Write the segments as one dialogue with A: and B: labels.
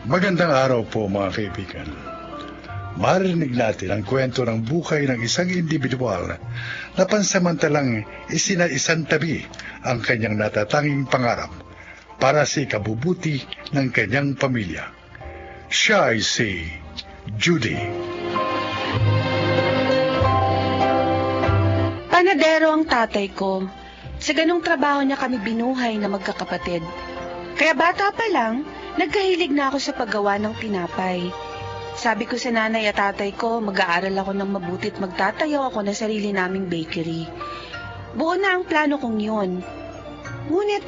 A: Magandang araw po mga kaibigan. Marinig natin ang kwento ng buhay ng isang individual na pansamantalang isinaisantabi ang kanyang natatanging pangarap para sa ikabubuti ng kanyang pamilya. Siya ay si Judy.
B: Panadero ang tatay ko. Sa ganung trabaho niya kami binuhay na magkakapatid. Kaya bata pa lang, nagkahilig na ako sa paggawa ng tinapay. Sabi ko sa nanay at tatay ko, mag-aaral ako ng mabuti at magtatayo ako ng sarili naming bakery. Buo na ang plano kong yun. Ngunit,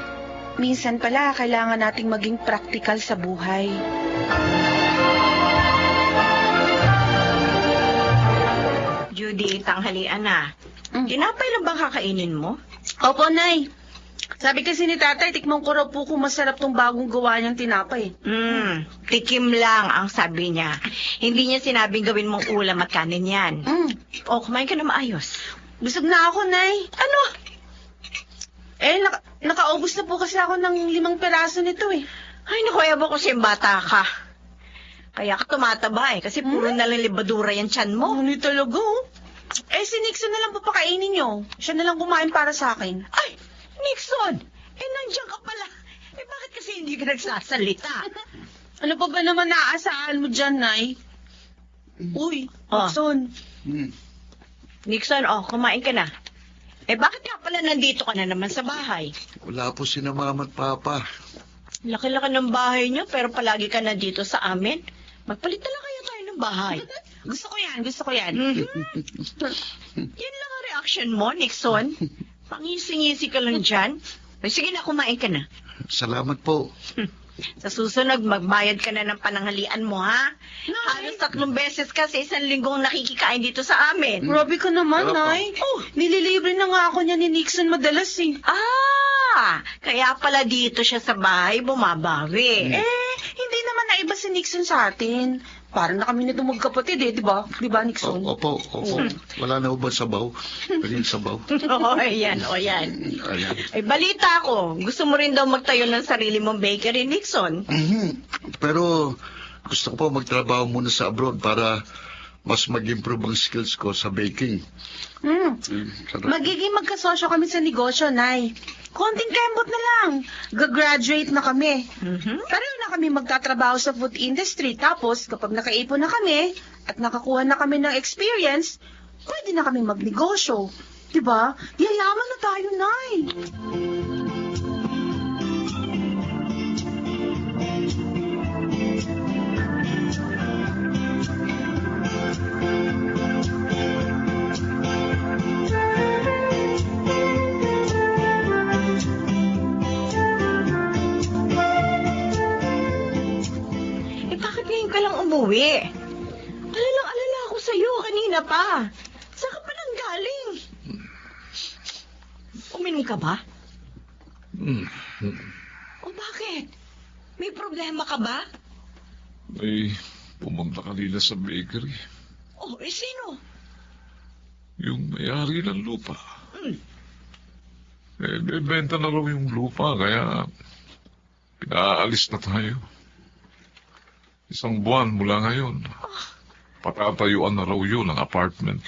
B: minsan pala kailangan nating maging praktikal sa buhay.
C: Judy, tanghalian na. Tinapay lang bang kakainin mo?
B: Opo, Nay. Sabi kasi ni tatay, tikmang ko raw po kung masarap tong bagong gawa niyang tinapay.
C: Tikim lang ang sabi niya. Hindi niya sinabing gawin mong ulam at kanin yan. O, kumain ka na maayos.
B: Busog na ako, Nay.
C: Ano?
B: Nakaubos na po kasi ako ng 5 peraso nito eh.
C: Ay, naku, ewan ko siyang bata ka. Kaya ka tumataba eh, kasi puro na lang libadura yan tiyan mo.
B: Ano talaga? Si Nixon na lang papakainin niyo. Siya na lang kumain para sa akin.
C: Ay, Nixon! Nandiyan ka pala. Bakit kasi hindi ka nagsasalita?
B: Ano pa ba naman naaasahan mo dyan, Nay? Uy, Nixon.
C: Nixon, kumain ka na. Bakit nga pala nandito ka na naman sa bahay?
D: Wala po si na mama at papa.
C: Laki-laki ng bahay niyo, pero palagi ka nandito sa amin. Magpalit na lang kayo tayo ng bahay.
B: Gusto ko yan.
C: Yan lang ang reaction mo, Nixon. Pangisi-ngisi ka lang dyan. Sige na, kumain ka na.
D: Salamat po.
C: Sa susunod, magbayad ka na ng pananghalian mo, ha? Halos 3 beses ka sa 1 linggong nakikikain dito sa amin.
B: Grabe ka naman,
D: Opo.
B: Nay. Nililibre na nga ako niya ni Nixon madalas eh.
C: Kaya pala dito siya sa bahay bumabawi.
B: Hindi naman naiba si Nixon sa atin. Parang na kami nito magkapatid eh, di ba? Di ba, Nixon?
D: Opo. Wala na ba sabaw? Pwede sabaw.
C: Ayan.
D: Ayan.
C: Balita ko, gusto mo rin daw magtayo ng sarili mong bakery, Nixon.
D: Pero gusto ko po magtrabaho muna sa abroad para mas mag-improve ang skills ko sa baking.
B: Magiging magkasosyo kami sa negosyo, Nay. Konting kembot na lang. Gagraduate na kami. Pareho na kami magtatrabaho sa food industry. Tapos, kapag nakaipon na kami at nakakuha na kami ng experience, pwede na kami magnegosyo. Diba? Yayaman na tayo, Nay.
C: Bakit ngayon ka lang umuwi? Alalang-alala ako sa'yo kanina pa. Saan ka pa nang galing? Uminom ka ba? O bakit? May problema ka ba?
E: May pumunta kanina sa bakery.
C: Sino?
E: Yung may-ari ng lupa. Bebenta na raw yung lupa, kaya pinaalis na tayo. 1 buwan mula ngayon. Patatayuan na raw yun ang apartment.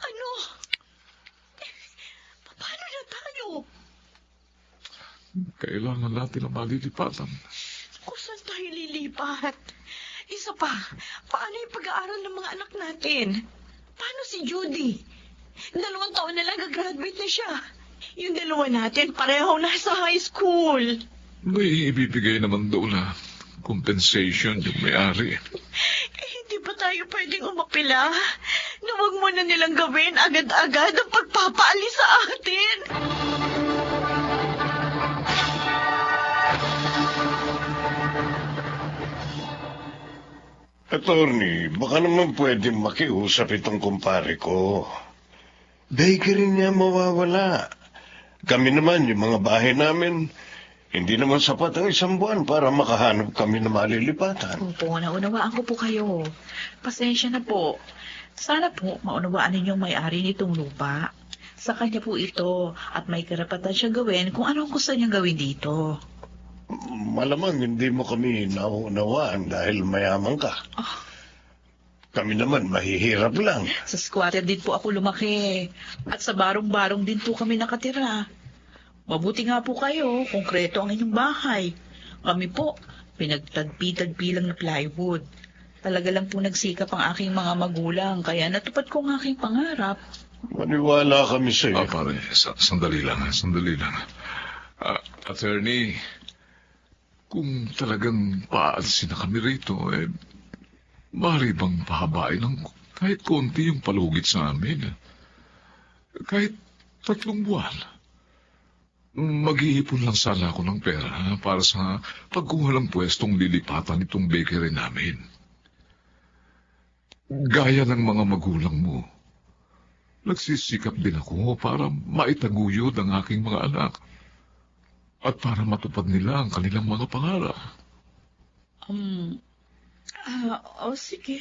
C: Ano? Paano na tayo?
E: Kailangan natin ang malilipatan.
C: Kung saan tayo lilipat? Isa pa, paano yung pag-aaral ng mga anak natin? Paano si Judy? 2 taon na lang gagraduate na siya. Yung 2 natin, pareho nasa high school.
E: May ibibigay naman daw na compensation yung may-ari.
C: Hindi ba tayo pwedeng umapila? Na huwag mo na nilang gawin agad-agad ang pagpapaalis sa atin.
F: Attorney, baka naman pwedeng makiusap itong kumpare ko. Bakery niya mawawala. Kami naman, yung mga bahay namin, hindi naman sapat ang 1 buwan para makahanap kami na malilipatan.
G: Opo, naunawaan ko po kayo. Pasensya na po. Sana po maunawaan ninyong may-ari nitong lupa. Sa kanya po ito at may karapatan siya gawin kung anong gusto niyang gawin dito.
F: Malamang hindi mo kami nauunawaan dahil mayaman ka. Kami naman mahihirap lang.
G: Sa squatter din po ako lumaki. At sa barong-barong din po kami nakatira. Mabuti nga po kayo, konkreto ang inyong bahay. Kami po, pinagtagpi-tagpi lang na plywood. Talaga lang po nagsikap ang aking mga magulang, kaya natupad ko ang aking pangarap.
F: Maniwala kami sa iyo.
E: Pare, sandali lang. Attorney, kung talagang paalisin na kami rito, maaari bang pahabain ng kahit konti yung palugit sa amin? Kahit 3 buwan. Mag-iipon lang sana ako ng pera para sa pagkuha ng pwestong lilipatan itong bakery namin. Gaya ng mga magulang mo, nagsisikap din ako para maitaguyod ang aking mga anak at para matupad nila ang kanilang mga pangarap.
G: Sige.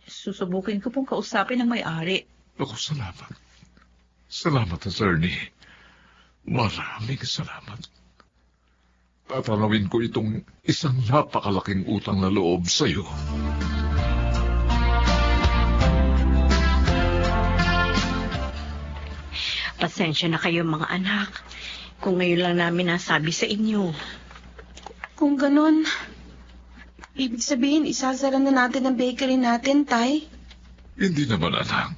G: Susubukin ko pong kausapin ang may-ari.
E: Ako, salamat. Salamat, attorney. Maraming salamat. Tatanawin ko itong isang napakalaking utang na loob sa iyo.
C: Pasensya na kayo mga anak. Kung ngayon lang namin nasabi sa inyo.
B: Kung ganun, ibig sabihin, isasara na natin ang bakery natin, Tay?
E: Hindi naman, anak.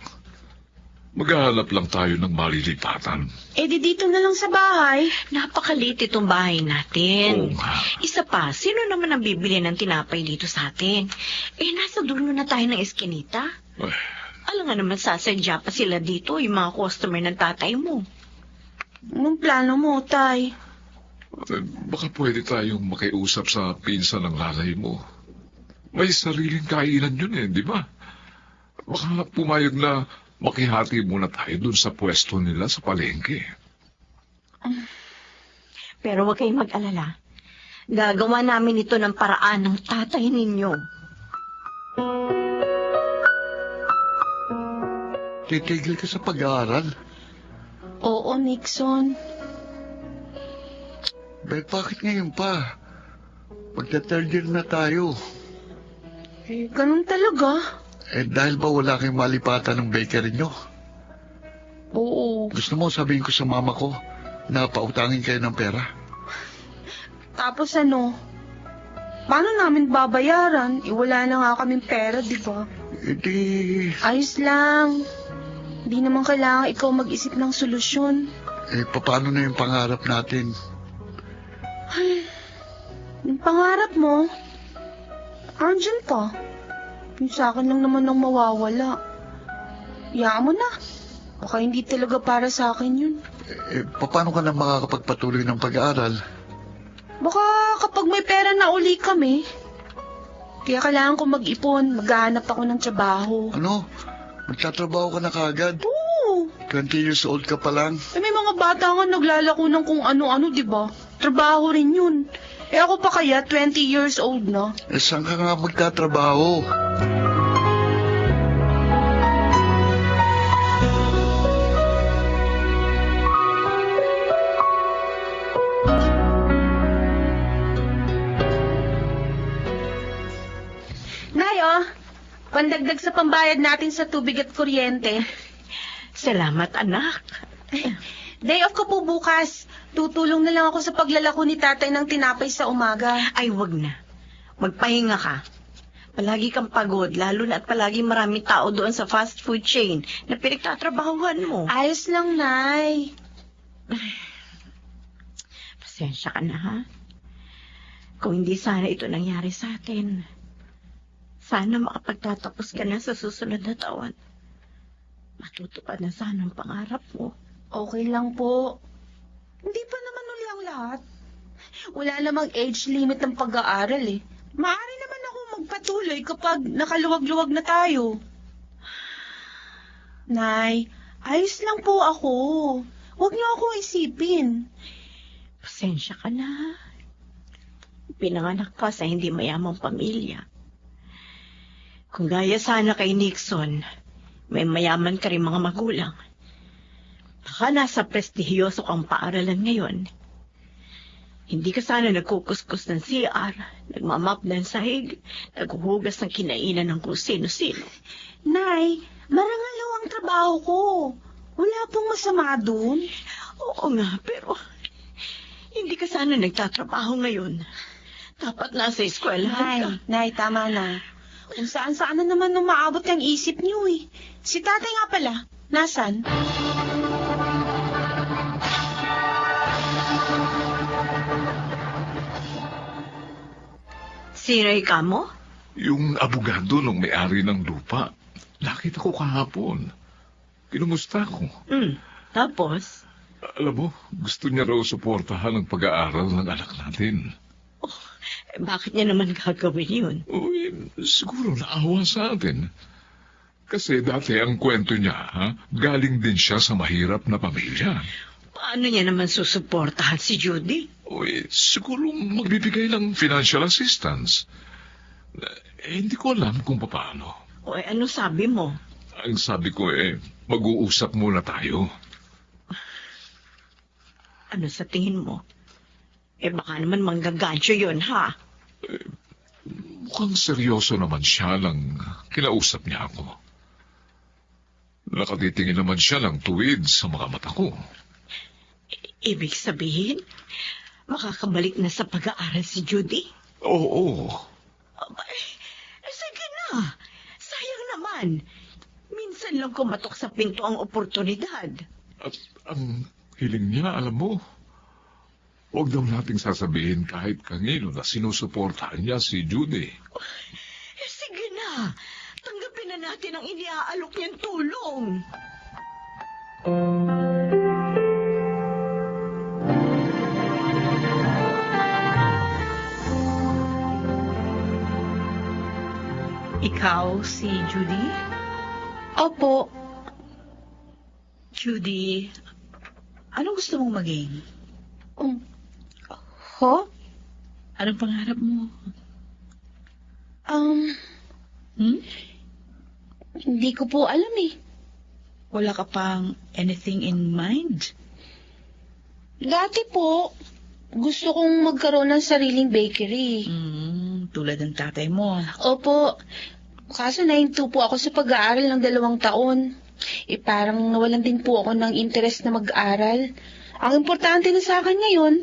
E: Maghahanap lang tayo ng malilipatan.
B: Di dito na lang sa bahay.
C: Napakaliit itong bahay natin.
E: Oo nga.
C: Isa pa, sino naman ang bibili ng tinapay dito sa atin? Nasa dulo na tayo ng eskinita.
E: Eh,
C: Alam nga naman sasadya pa sila dito, yung mga customer ng tatay mo.
B: Anong plano mo, Tay?
E: Baka pwede tayong makiusap sa pinsan ng nanay mo. May sariling kainan yun di ba? Baka pumayag na makihati muna tayo dun sa pwesto nila sa palengke.
C: Pero huwag kayong mag-alala. Gagawa namin ito ng paraan ng tatay ninyo.
D: Titigil ka sa pag-aaral?
B: Oo, Nixon.
D: Bakit ngayon pa? Magta-third year na tayo.
B: Ganun talaga.
D: Dahil ba wala kayong malipatan ng bakery nyo?
B: Oo.
D: Gusto mo sabihin ko sa mama ko na pautangin kayo ng pera?
B: Tapos ano? Paano namin babayaran? Wala na nga kaming pera, di ba? Ayos lang. Di naman kailangan ikaw mag-isip ng solusyon.
D: Paano na yung pangarap natin?
B: Yung pangarap mo, andyan pa. Yung sa akin lang naman ang mawawala. Hayaan mo na. Baka hindi talaga para sa akin yun.
D: Paano ka na makakapagpatuloy ng pag-aaral?
B: Baka kapag may pera na uli kami. Kaya kailangan ko mag-ipon. Maghahanap ako ng trabaho.
D: Ano? Magtatrabaho ka na kaagad?
B: Oo.
D: 20 years old ka pa lang?
B: May mga bata nga naglalako ng kung ano-ano, di ba? Trabaho rin yun. Ako pa kaya 20 years old na.
D: Saan ka nga magtatrabaho?
B: Nayo, pandagdag sa pambayad natin sa tubig at kuryente.
C: Salamat, anak.
B: Day off ko po bukas. Tutulong na lang ako sa paglalako ni tatay ng tinapay sa umaga.
C: Ay, wag na. Magpahinga ka. Palagi kang pagod, lalo na at palagi maraming tao doon sa fast food chain na pinagtatrabahuhan mo.
B: Ayos lang, Nay.
C: Pasensya ka na, ha? Kung hindi sana ito nangyari sa atin, sana makapagtatapos ka na sa susunod na taon. Matutupad na sana ang pangarap mo.
B: Okay lang po. Hindi pa naman uli ang lahat. Wala namang age limit ng pag-aaral eh. Maaari naman ako magpatuloy kapag nakaluwag-luwag na tayo. Nay, ayos lang po ako. Huwag niyo ako isipin.
C: Pasensya ka na. Pinanganak ka sa hindi mayamang pamilya. Kung gaya sana kay Nixon, may mayaman ka rin mga magulang. Baka nasa prestihiyoso kang paaralan ngayon. Hindi ka sana nagkukuskus ng CR, nagmamap ng sahig, naghuhugas ng kinainan ng kung sino-sino.
B: Nay, marangal ho ang trabaho ko. Wala pong masama dun.
C: Oo nga, pero hindi ka sana nagtatrabaho ngayon. Dapat nasa eskwelahan ka.
B: Nay, tama na. Kung saan-saan na naman umaabot ang isip niyo eh. Si tatay nga pala, nasan?
C: Sino ka mo?
E: Yung abogado nung may-ari ng lupa. Nakita ko kahapon. Kinumusta ko.
C: Tapos?
E: Alam mo, gusto niya raw suportahan ang pag-aaral ng anak natin.
C: Bakit niya naman gagawin yun?
E: Uy, siguro naawa sa atin. Kasi dati ang kwento niya, galing din siya sa mahirap na pamilya.
C: Paano niya naman susuportahan si Judy?
E: Uy, siguro magbibigay ng financial assistance. Hindi ko alam kung paano.
C: O ano sabi mo?
E: Ang sabi ko mag-uusap muna tayo.
C: Ano sa tingin mo? Baka naman manggagancho yun, ha?
E: Mukhang seryoso naman siya lang kinausap niya ako. Nakatitingin naman siya ng tuwid sa mga mata ko.
C: Ibig sabihin, makakabalik na sa pag-aaral si Judy?
E: Oo.
C: Abay, sige na. Sayang naman. Minsan lang kumatok sa pinto ang oportunidad.
E: At ang hiling niya, alam mo, huwag daw nating sasabihin kahit kanino na sinusuportahan niya si Judy.
C: Sige na. Tanggapin na natin ang iniaalok niyang tulong.
G: Ikaw, si Judy?
B: Opo.
G: Judy, anong gusto mong maging?
B: Ho?
G: Anong pangarap mo?
B: Hindi ko po alam eh.
G: Wala ka pang anything in mind?
B: Dati po, gusto kong magkaroon ng sariling bakery.
G: Tulad ng tatay mo.
B: Opo. Kaso nahinto po ako sa pag-aaral ng 2 taon. Parang nawalan din po ako ng interest na mag-aral. Ang importante na sa akin ngayon,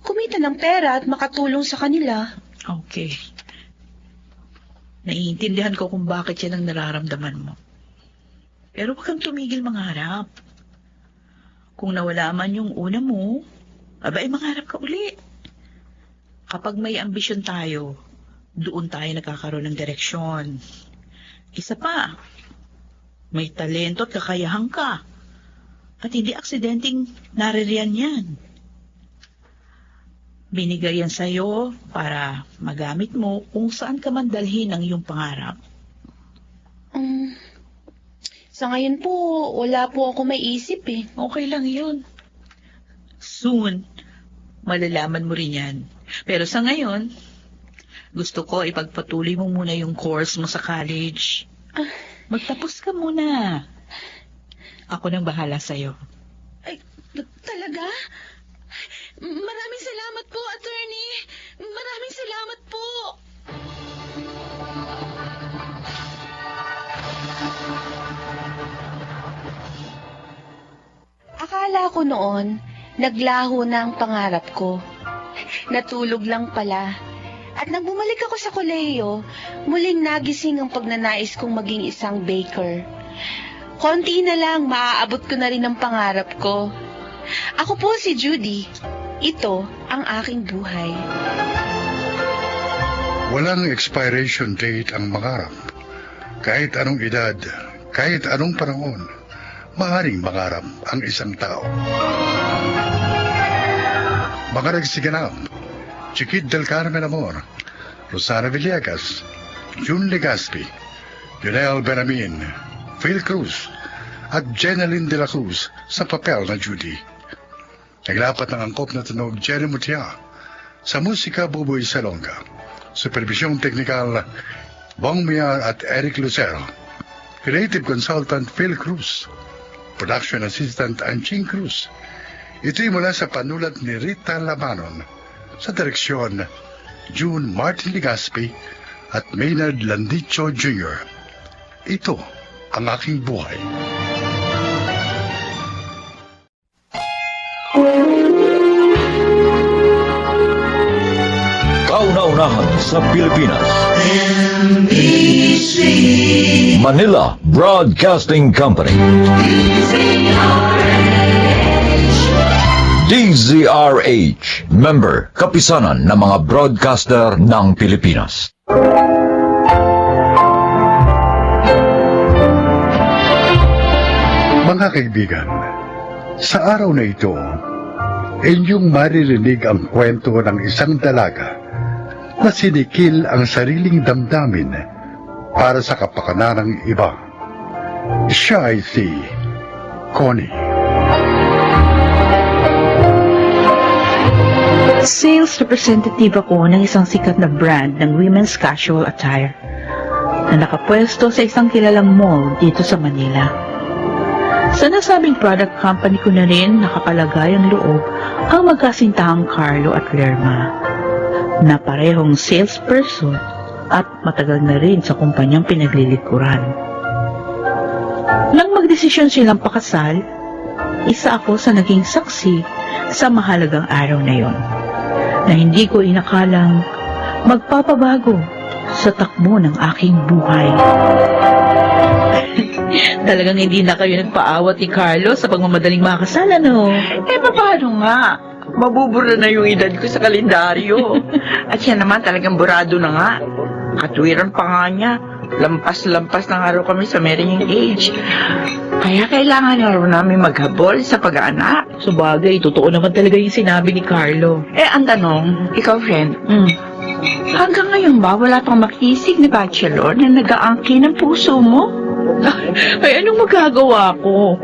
B: kumita ng pera at makatulong sa kanila.
G: Okay. Naiintindihan ko kung bakit yan ang nararamdaman mo. Pero huwag kang tumigil mangarap. Kung nawala man yung una mo, abay mangarap ka uli. Kapag may ambisyon tayo, doon tayo nagkakaroon ng direksyon. Isa pa, may talento at kakayahan ka. At hindi aksidenteng naririyan yan. Binigay yan sa'yo para magamit mo kung saan ka man dalhin ang iyong pangarap.
B: Sa ngayon po, wala po ako maiisip eh.
G: Okay lang yun. Soon, malalaman mo rin yan. Pero sa ngayon, gusto ko ipagpatuloy mo muna yung course mo sa college. Magtapos ka muna. Ako nang bahala sa'yo.
B: Ay, talaga? Maraming salamat po, attorney. Maraming salamat po. Akala ko noon, naglaho na ang pangarap ko. Natulog lang pala. At nang bumalik ako sa kolehiyo, muling nagising ang pagnanais kong maging isang baker. Konti na lang, maaabot ko na rin ang pangarap ko. Ako po si Judy. Ito ang aking buhay.
A: Walang expiration date ang mangarap. Kahit anong edad, kahit anong panahon, maaaring mangarap ang isang tao. Mga nagsiganap, Chiquit del Carmen Amor, Rosana Villegas, June Legaspi, Lionel Beramin, Phil Cruz, at Jeneline de la Cruz sa papel na Judy. Naglapat ng angkop na tunog Jenny Mutia, sa musika Buboy Salonga, supervisyong teknikal Bong Miar at Eric Lucero, creative consultant Phil Cruz, production assistant Anching Cruz. Ito'y mula sa panulat ni Rita Lamanon Sa direksyon, June Martin Legaspi at Maynard Landicho Jr. Ito ang aking buhay.
H: Kauna-unahan sa Pilipinas. Manila Broadcasting Company. DZRH, member, kapisanan ng mga broadcaster ng Pilipinas.
A: Mga kaibigan, sa araw na ito, inyong maririnig ang kwento ng isang dalaga na sinikil ang sariling damdamin para sa kapakanan ng iba. Siya ay si Connie.
G: Sales representative ako ng isang sikat na brand ng women's casual attire na nakapwesto sa isang kilalang mall dito sa Manila. Sa nasabing product company ko na rin nakapalagay ang loob ang magkasintahang Carlo at Lerma na parehong salesperson at matagal na rin sa kumpanyang pinaglilikuran. Nang magdesisyon silang pakasal, isa ako sa naging saksi sa mahalagang araw na yon, na hindi ko inakalang magpapabago sa takbo ng aking buhay. Talagang hindi na kayo nagpaawat ni Carlo sa pagmamadaling makasal, ano?
C: Paano nga? Mabubura na yung edad ko sa kalendaryo. At siya naman talagang burado na nga. Katwiran pa nga niya. Lampas-lampas na nga raw kami sa marrying age. Kaya kailangan na raw namin maghabol sa pag-aanak.
G: Sabagay, totoo naman talaga yung sinabi ni Carlo.
C: Ang tanong, ikaw friend, hanggang ngayon ba wala pang makisig na bachelor na nag-aangkin ng puso mo?
G: Ay, anong magagawa ko?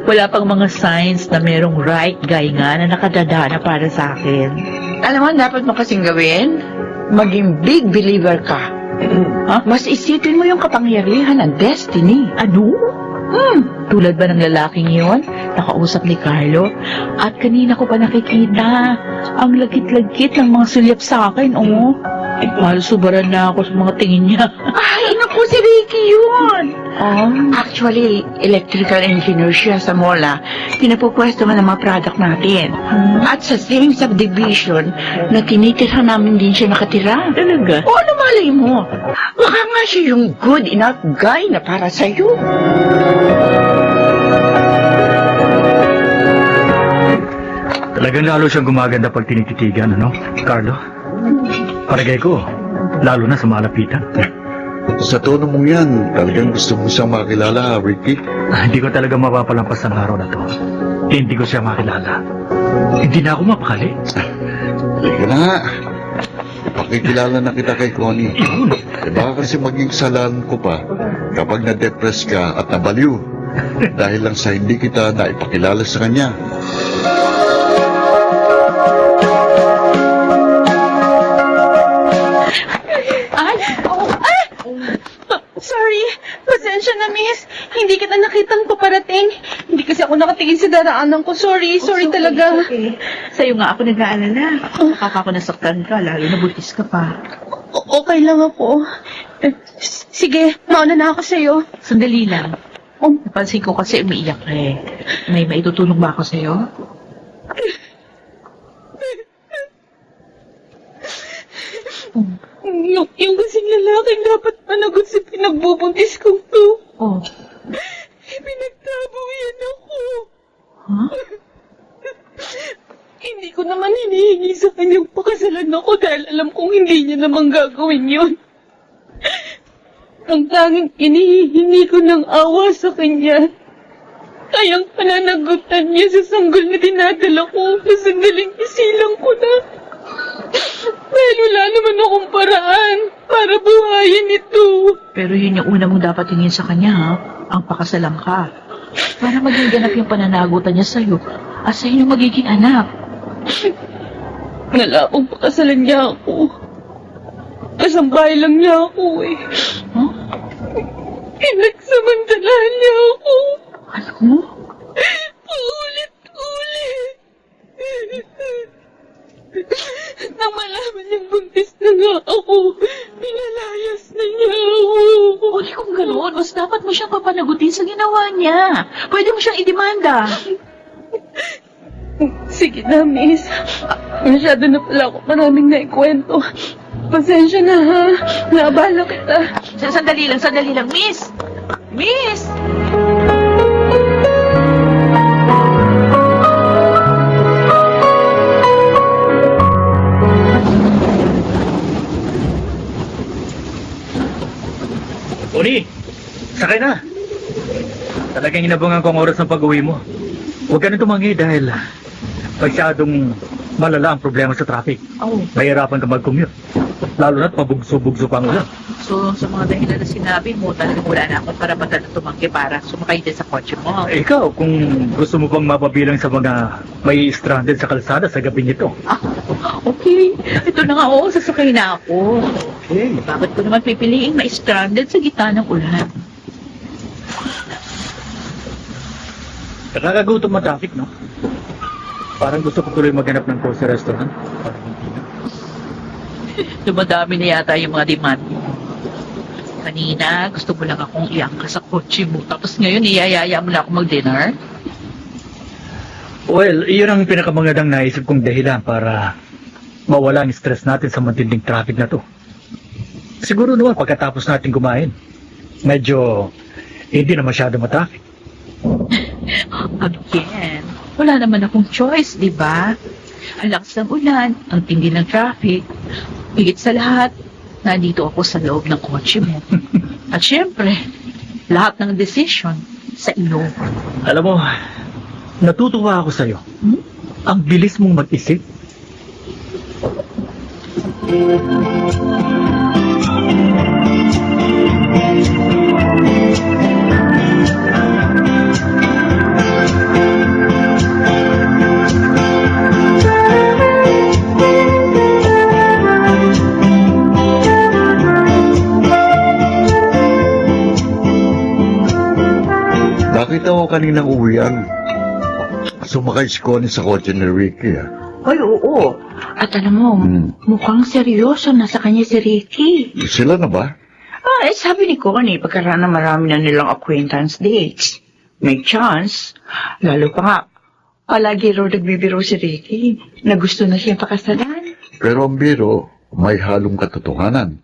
G: Wala pang mga signs na merong right guy nga na nakadadana para sa akin.
C: Alam mo, dapat mo kasing gawin, maging big believer ka.
G: Ha?
C: Mas isipin mo yung kapangyarihan ng destiny.
G: Ano? Tulad ba ng lalaking yon? Nakausap ni Carlo? At kanina ko pa nakikita ang lagkit-lagkit ng mga sulyap sa akin, oh. Halos subaran na ako sa mga tingin niya.
C: Ay, naku, si Ricky yun! Actually, electrical engineer siya sa mola. Pinapupwesto man ang mga product natin. At sa same subdivision na tinitirhan namin din siya nakatira.
G: Talaga?
C: O, ano malay mo? Baka nga siya yung good enough guy na para sa'yo.
I: Talagang lalo siyang gumaganda pag tinititigan, ano, Carlo? Paragay ko, lalo na sa malapitan.
D: Sa tono mong yan, talagang gusto mo siyang makilala, Ricky.
I: Hindi ko talaga mapapalampas ang araw na to. Hindi ko siya makilala. Hindi na ako mapakali.
D: Halika na nga. Pakikilala na kita kay Connie. Baka kasi maging salan ko pa kapag na-depress ka at nabaliw. Dahil lang sa hindi kita naipakilala sa kanya.
B: Sorry, pasensya na miss. Hindi kita nakitang paparating. Hindi kasi ako nakatingin sa daraanan ko. Sorry talaga.
G: Okay. Sa'yo nga ako nag-aalala. Baka ako nasaktan ka, lalo na buntis ka pa.
B: Okay lang ako. Sige, mauna na ako sa'yo.
G: Sandali lang. Napansin ko kasi umiiyak ka eh. May maitutulong ba ako sa'yo?
B: Yung kasing lalaking dapat managot sa pinagbubuntis kong to.
G: Oh.
B: Pinagtabo yan ako.
G: Huh?
B: Hindi ko naman hinihingi sa kanyang pakasalan ako dahil alam kong hindi niya naman gagawin yun. Ang tanging inihihingi ko ng awa sa kanya. Kayang pananagutan niya sa sanggol na dinadala ko na sandaling isilang ko na. Dahil wala naman akong paraan para buhayin ito.
G: Pero yun yung una mong dapat hingin sa kanya, ha? Ang pakasalan ka. Para maging ganap yung pananagutan niya sa'yo at sa inyong magiging anak.
B: Wala akong pakasalan niya ako. Kasambahay lang niya ako eh.
G: Huh?
B: Pinagsamantalahan niya ako.
G: Ano?
B: Paulit-ulit. Nang
J: Buntis na nga ako. Pinalayas na niya ako.
G: O di kung gano'n, mas dapat mo siyang papanagutin sa ginawa niya. Pwede mo siyang idemanda.
J: Sige na, miss. Masyado na pala ako maraming naikwento. Pasensya na, ha? Naabala kita.
G: Sandali lang, miss! Miss!
I: Uni, sakay na. Talagang inabangan ko ang oras ng pag-uwi mo. Huwag ka na tumangi dahil masyadong malala ang problema sa traffic.
G: Oh,
I: Mahirapan ka mag-commute. Lalo na't pabugso-bugso pa ang ulan.
G: so sa mga dahilan na sinabi mo, talagang wala na akong karapatan na tumanggi para sumakay din sa kotse mo.
I: Ikaw, kung gusto mo bang mapabilang sa mga may stranded sa kalsada sa gabi nito.
G: Okay, ito na nga, sasakay na ako.
I: Okay.
G: Bakit ko naman pipiliing ma-stranded sa gitna ng ulan?
I: Nakakagutom ang traffic, no? Parang gusto ko tuloy maghanap ng cozy restaurant.
G: Dumadami na yata yung mga demand mo. Kanina, gusto mo lang akong iangka sa kotse mo. Tapos ngayon, iyayaya mo na ako mag-dinner?
I: Well, iyon ang pinakamagandang naisip kong dahilan para mawala ang stress natin sa matinding traffic na to. Siguro naman pagkatapos natin kumain, medyo hindi na masyado matraffic.
G: Again, wala naman akong choice, di ba? Ang lakas ng ulan, ang tindi ng traffic. Higit sa lahat, nandito ako sa loob ng kotse mo. At syempre, lahat ng decision sa iyo.
I: Alam mo, natutuwa ako sa'yo. Ang bilis mong mag-isip.
D: Nakita ko kaninang uwian. Sumakay si Connie sa kotse ni Ricky, ah.
K: Ay, oo. At alam mo, mukhang seryoso na sa kanya si Ricky.
D: Sila na ba?
K: Sabi ni Connie, pagkaraan na marami na nilang acquaintance dates. May chance. Lalo pa nga, palagi raw nagbibiro si Ricky na gusto na siyang pakasalan.
D: Pero ang biro, may halong katotohanan.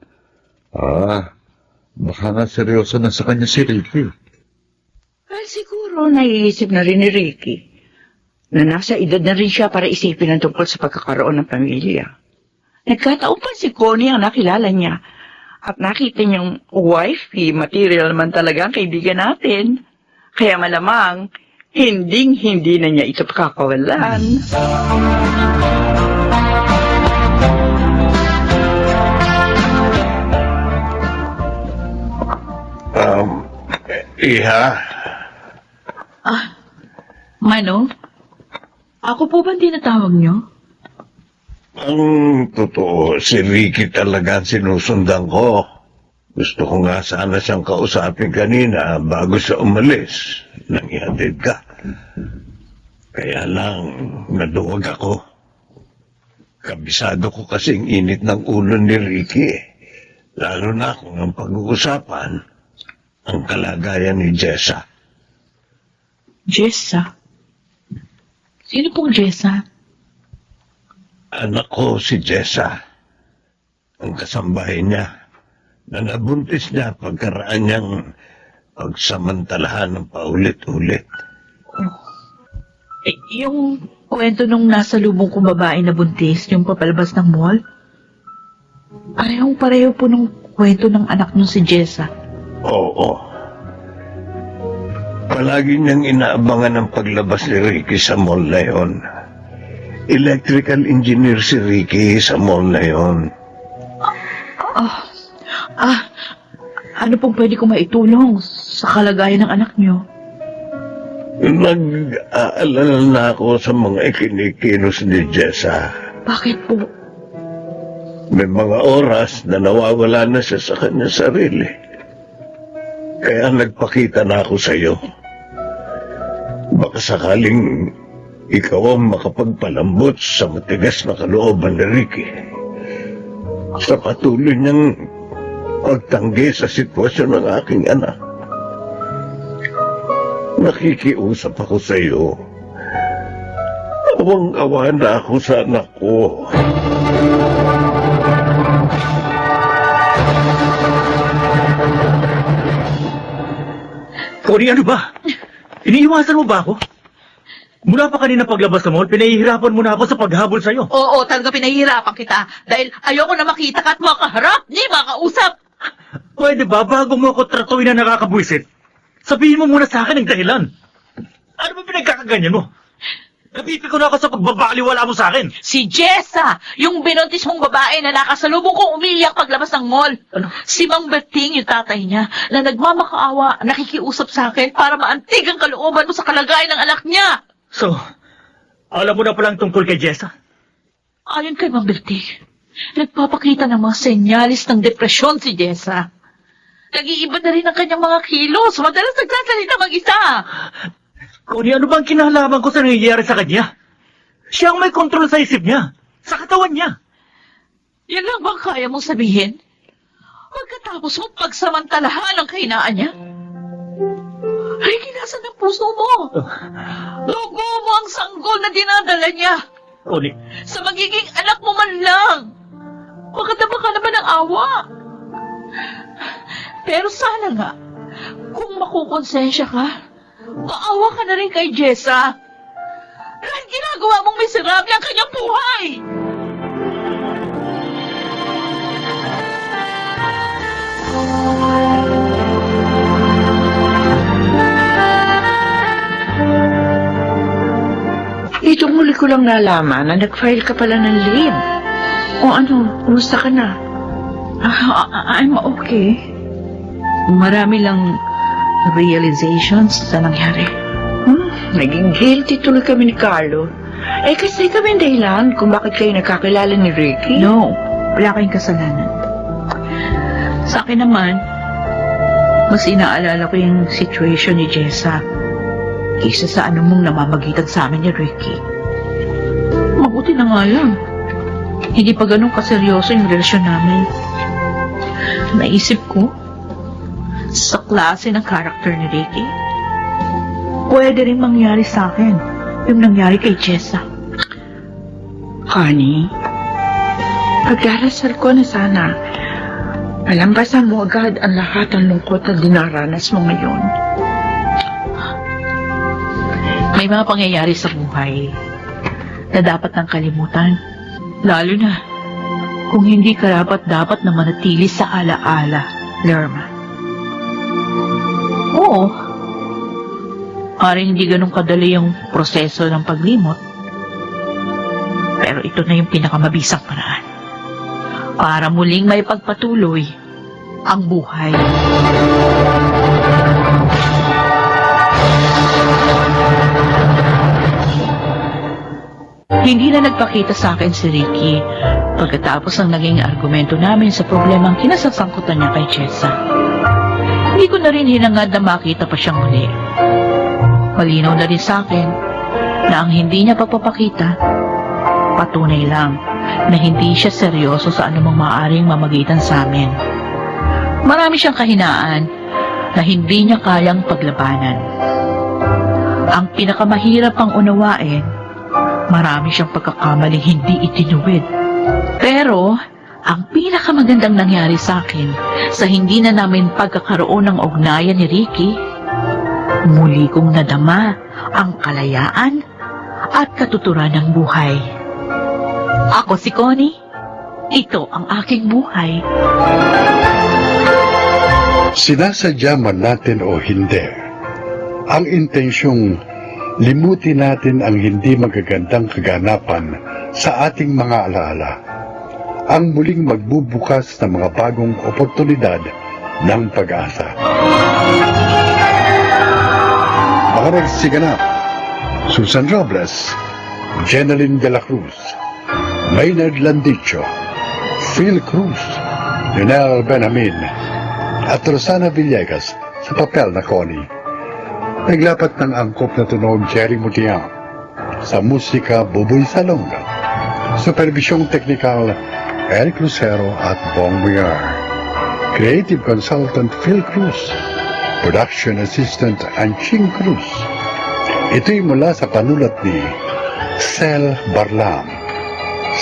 D: Baka nga seryoso na sa kanya si Ricky.
K: Siguro naiisip na rin ni Ricky na nasa edad na rin siya para isipin ang tungkol sa pagkakaroon ng pamilya. Nagkataon pa si Connie ang nakilala niya at nakita niyang wifey material man talaga ang kaibigan natin. Kaya malamang, hindi na niya ito pakakawalan.
F: Iha,
G: Mano? Ako po ba tinatawag niyo?
F: ang totoo, si Ricky talaga ang sinusundan ko. Gusto ko nga sana siyang kausapin kanina bago siya umalis. Nangyatid ka. Kaya lang, naduwag ako. Kabisado ko kasing init ng ulo ni Ricky. Lalo na kung ang pag-uusapan, ang kalagayan ni Jessa.
G: Jessa? Sino pong Jessa?
F: Anak ko si Jessa. Ang kasambahay niya na nabuntis niya pagkaraan niyang pagsamantalahan ng paulit-ulit.
G: Yung kwento nung nasa lubong kong babae na buntis, yung papalabas ng mall? Parehong-pareho po nung kwento ng anak nung si Jessa.
F: Oo. Palagi niyang inaabangan ang paglabas ni Ricky sa mall na yon. Electrical engineer si Ricky sa mall na yon.
G: Ano pong pwede ko maitulong sa kalagayan ng anak niyo?
F: Nag-aalala na ako sa mga ikinikilos ni Jessa.
G: Bakit po?
F: May mga oras na nawawala na siya sa kanya sarili. Kaya nagpakita na ako sa iyo. Baka sakaling ikaw ang makapagpalambot sa matigas na kalooban ni Ricky. sa patuloy niyang pagtanggi sa sitwasyon ng aking anak. Nakikiusap ako sa iyo. Awang-awa na ako sa anak ko.
I: Connie, ano ba? Iniiwasan mo ba ako? Mula pa kanina paglabas sa mall, pinahihirapan mo na ako sa paghabol sa'yo.
G: Oo, talaga pinahihirapan kita. Dahil ayoko na makita ka at makaharap, di makausap.
I: Pwede ba, bago mo ako tratuin na nakakabwisit, sabihin mo muna sa akin ang dahilan. Ano ba pinagkakaganyan mo? Napipi ko na ako sa pagbabaliwala mo sa akin.
G: Si Jessa, yung binuntis mong babae na nakasalubong kong umiiyak paglabas ng mall.
I: Ano?
G: Si Mang Berting, yung tatay niya, na nagmamakaawa, nakikiusap sa akin para maantig ang kalooban mo sa kalagayan ng anak niya.
I: So, alam mo na palang tungkol kay Jessa?
G: Ayon kay Mang Berting, nagpapakita ng mga senyalis ng depresyon si Jessa. Nag-iiba na rin ang kanyang mga kilos. Madalas nagsasalita mag-isa.
I: Connie, ano bang kinahalaman ko sa nangyayari sa kanya? Siya ang may kontrol sa isip niya, sa katawan niya.
G: Yan lang bang kaya mong sabihin? Pagkatapos mo pagsamantalahan ang kahinaan niya? Ay, kinasan ng puso mo. Dugo mo ang sanggol na dinadala niya.
I: Connie,
G: Sa magiging anak mo man lang. Makadama ka naman ng awa. Pero sana nga, kung makukonsensya ka, maawa ka na rin kay Jessa. Dahil ginagawa mong miserable ang kanyang buhay.
K: Ito muli ko lang nalaman na nag-file ka pala ng leave. O ano, kumusta ka na?
G: I'm okay. Marami lang realizations sa nangyari.
K: Naging guilty tuloy kami ni Carlo. Eh kasi kami ang dahilan kung bakit kayo nakakilala ni Ricky.
G: No, wala kayong kasalanan. Sa akin naman, mas inaalala ko yung situation ni Jessa kaysa sa anumang namamagitan sa amin ni Ricky. Mabuti na nga lang. Hindi pa ganun kaseryoso yung relasyon namin. Naisip ko, sa klase ng karakter ni Ricky, pwede rin mangyari sa akin yung nangyari kay Jessa.
K: Honey, pagdarasal ko na sana, malampasan mo agad ang lahat ng lungkot na dinaranas mo ngayon.
G: May mga pangyayari sa buhay na dapat nang kalimutan. Lalo na kung hindi karapat-dapat na manatili sa alaala, Lerma. Oo. Parang hindi ganun kadali yung proseso ng paglimot. Pero ito na yung pinakamabisang paraan para muling may pagpatuloy ang buhay. Hindi na nagpakita sa akin si Ricky pagkatapos ng naging argumento namin sa problemang kinasasangkutan niya kay Jessa. Hindi ko na rin hinangad na makita pa siyang muli. Malinaw na rin sa akin na ang hindi niya papapakita, patunay lang na hindi siya seryoso sa anumang maaaring mamagitan sa amin. Marami siyang kahinaan na hindi niya kayang paglabanan. Ang pinakamahirap pang unawain, marami siyang pagkakamaling hindi itinuwid. Pero, ang pinakamagandang nangyari sa akin sa hindi na namin pagkakaroon ng ugnayan ni Ricky, muli kong nadama ang kalayaan at katuturan ng buhay. Ako si Connie. Ito ang aking buhay.
A: Sinasadya man natin o hindi, ang intensyong limutin natin ang hindi magagandang kaganapan sa ating mga alaala, ang muling magbubukas ng mga bagong oportunidad ng pag-asa. Mga nagsiganap, Susan Robles, Jeneline de la Cruz, Maynard Landicho, Phil Cruz, Lionel Benjamin, at Rosana Villegas sa papel na Connie. Naglapat ng angkop na tunog Jerry Mutiang. Sa musika, Buboy Salonga. Supervisyong teknikal, Eric Lucero at Bong Biar. Creative Consultant Phil Cruz. Production Assistant Anching Cruz. Ito'y mula sa panulat ni Sel Barlam.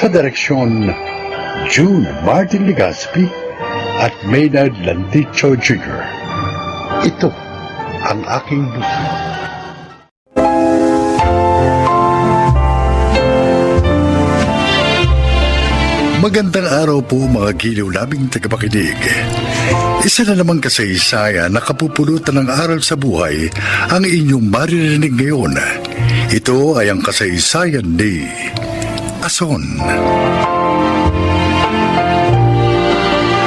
A: Sa direksyon June Martin Legaspi at Maynard Landicho Jr. Ito ang aking buhay. Magandang araw po mga giliw naming tagapakinig. Isa na namang kasaysayan na kapupulutan ng aral sa buhay ang inyong maririnig ngayon. Ito ay ang kasaysayan ni Ason.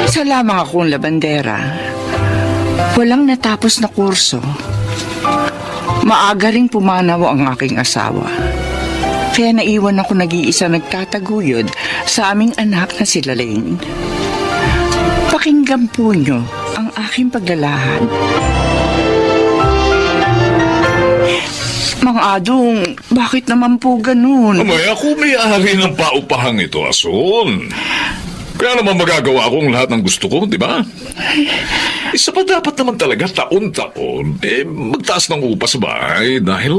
K: Isa lamang akong labandera. Walang natapos na kurso. Maaga ring pumanaw ang aking asawa. Kaya naiwan ako nag-iisa nagtataguyod sa aming anak na si Lalaine. Pakinggan po nyo ang aking paglalahad. Mang Adong, bakit naman po ganun?
E: Amay, ako may-ari ng paupahang ito, Ason. Kaya naman magagawa ko ang lahat ng gusto ko, di ba? Isa pa dapat naman talaga taon-taon, magtaas ng upa sa bahay dahil,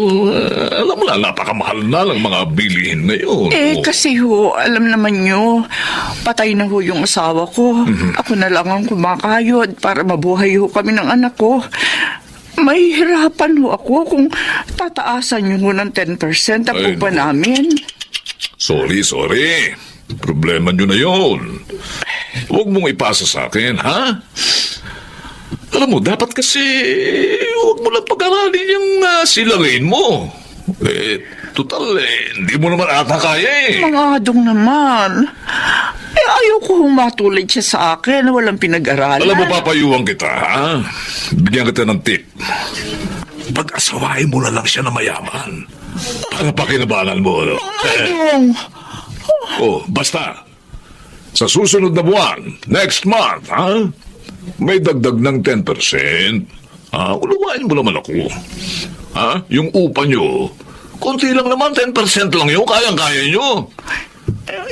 E: alam mo na, napakamahal na lang mga bilihin ngayon.
K: Kasi ho, alam naman nyo, patay na ho yung asawa ko. Ako na lang ang kumakayod para mabuhay ho kami ng anak ko. May hirapan ho ako kung tataasan nyo ho ng 10% ang upa namin.
E: Sorry. Problema nyo na yon. Huwag mong ipasa sa akin, ha? Alam mo, dapat kasi huwag mo lang pag-aralin yung Lalaine mo. Total, hindi mo naman ata kaya eh.
K: Mga Adong naman. Ayaw ko humatulad siya sa akin na walang pinag-aralan.
E: Alam mo, papayuhan kita, ha? Bigyan kita ng tip. Pag-asawain mo na lang siya na mayaman. Para pakinabangan mo, ano?
K: Adong!
E: Basta. Sa susunod na buwan, next month, ha? May dagdag ng 10%. Uluwain mo naman ako. Ha? Yung upa nyo, konti lang naman, 10% lang yun, kayang-kaya nyo.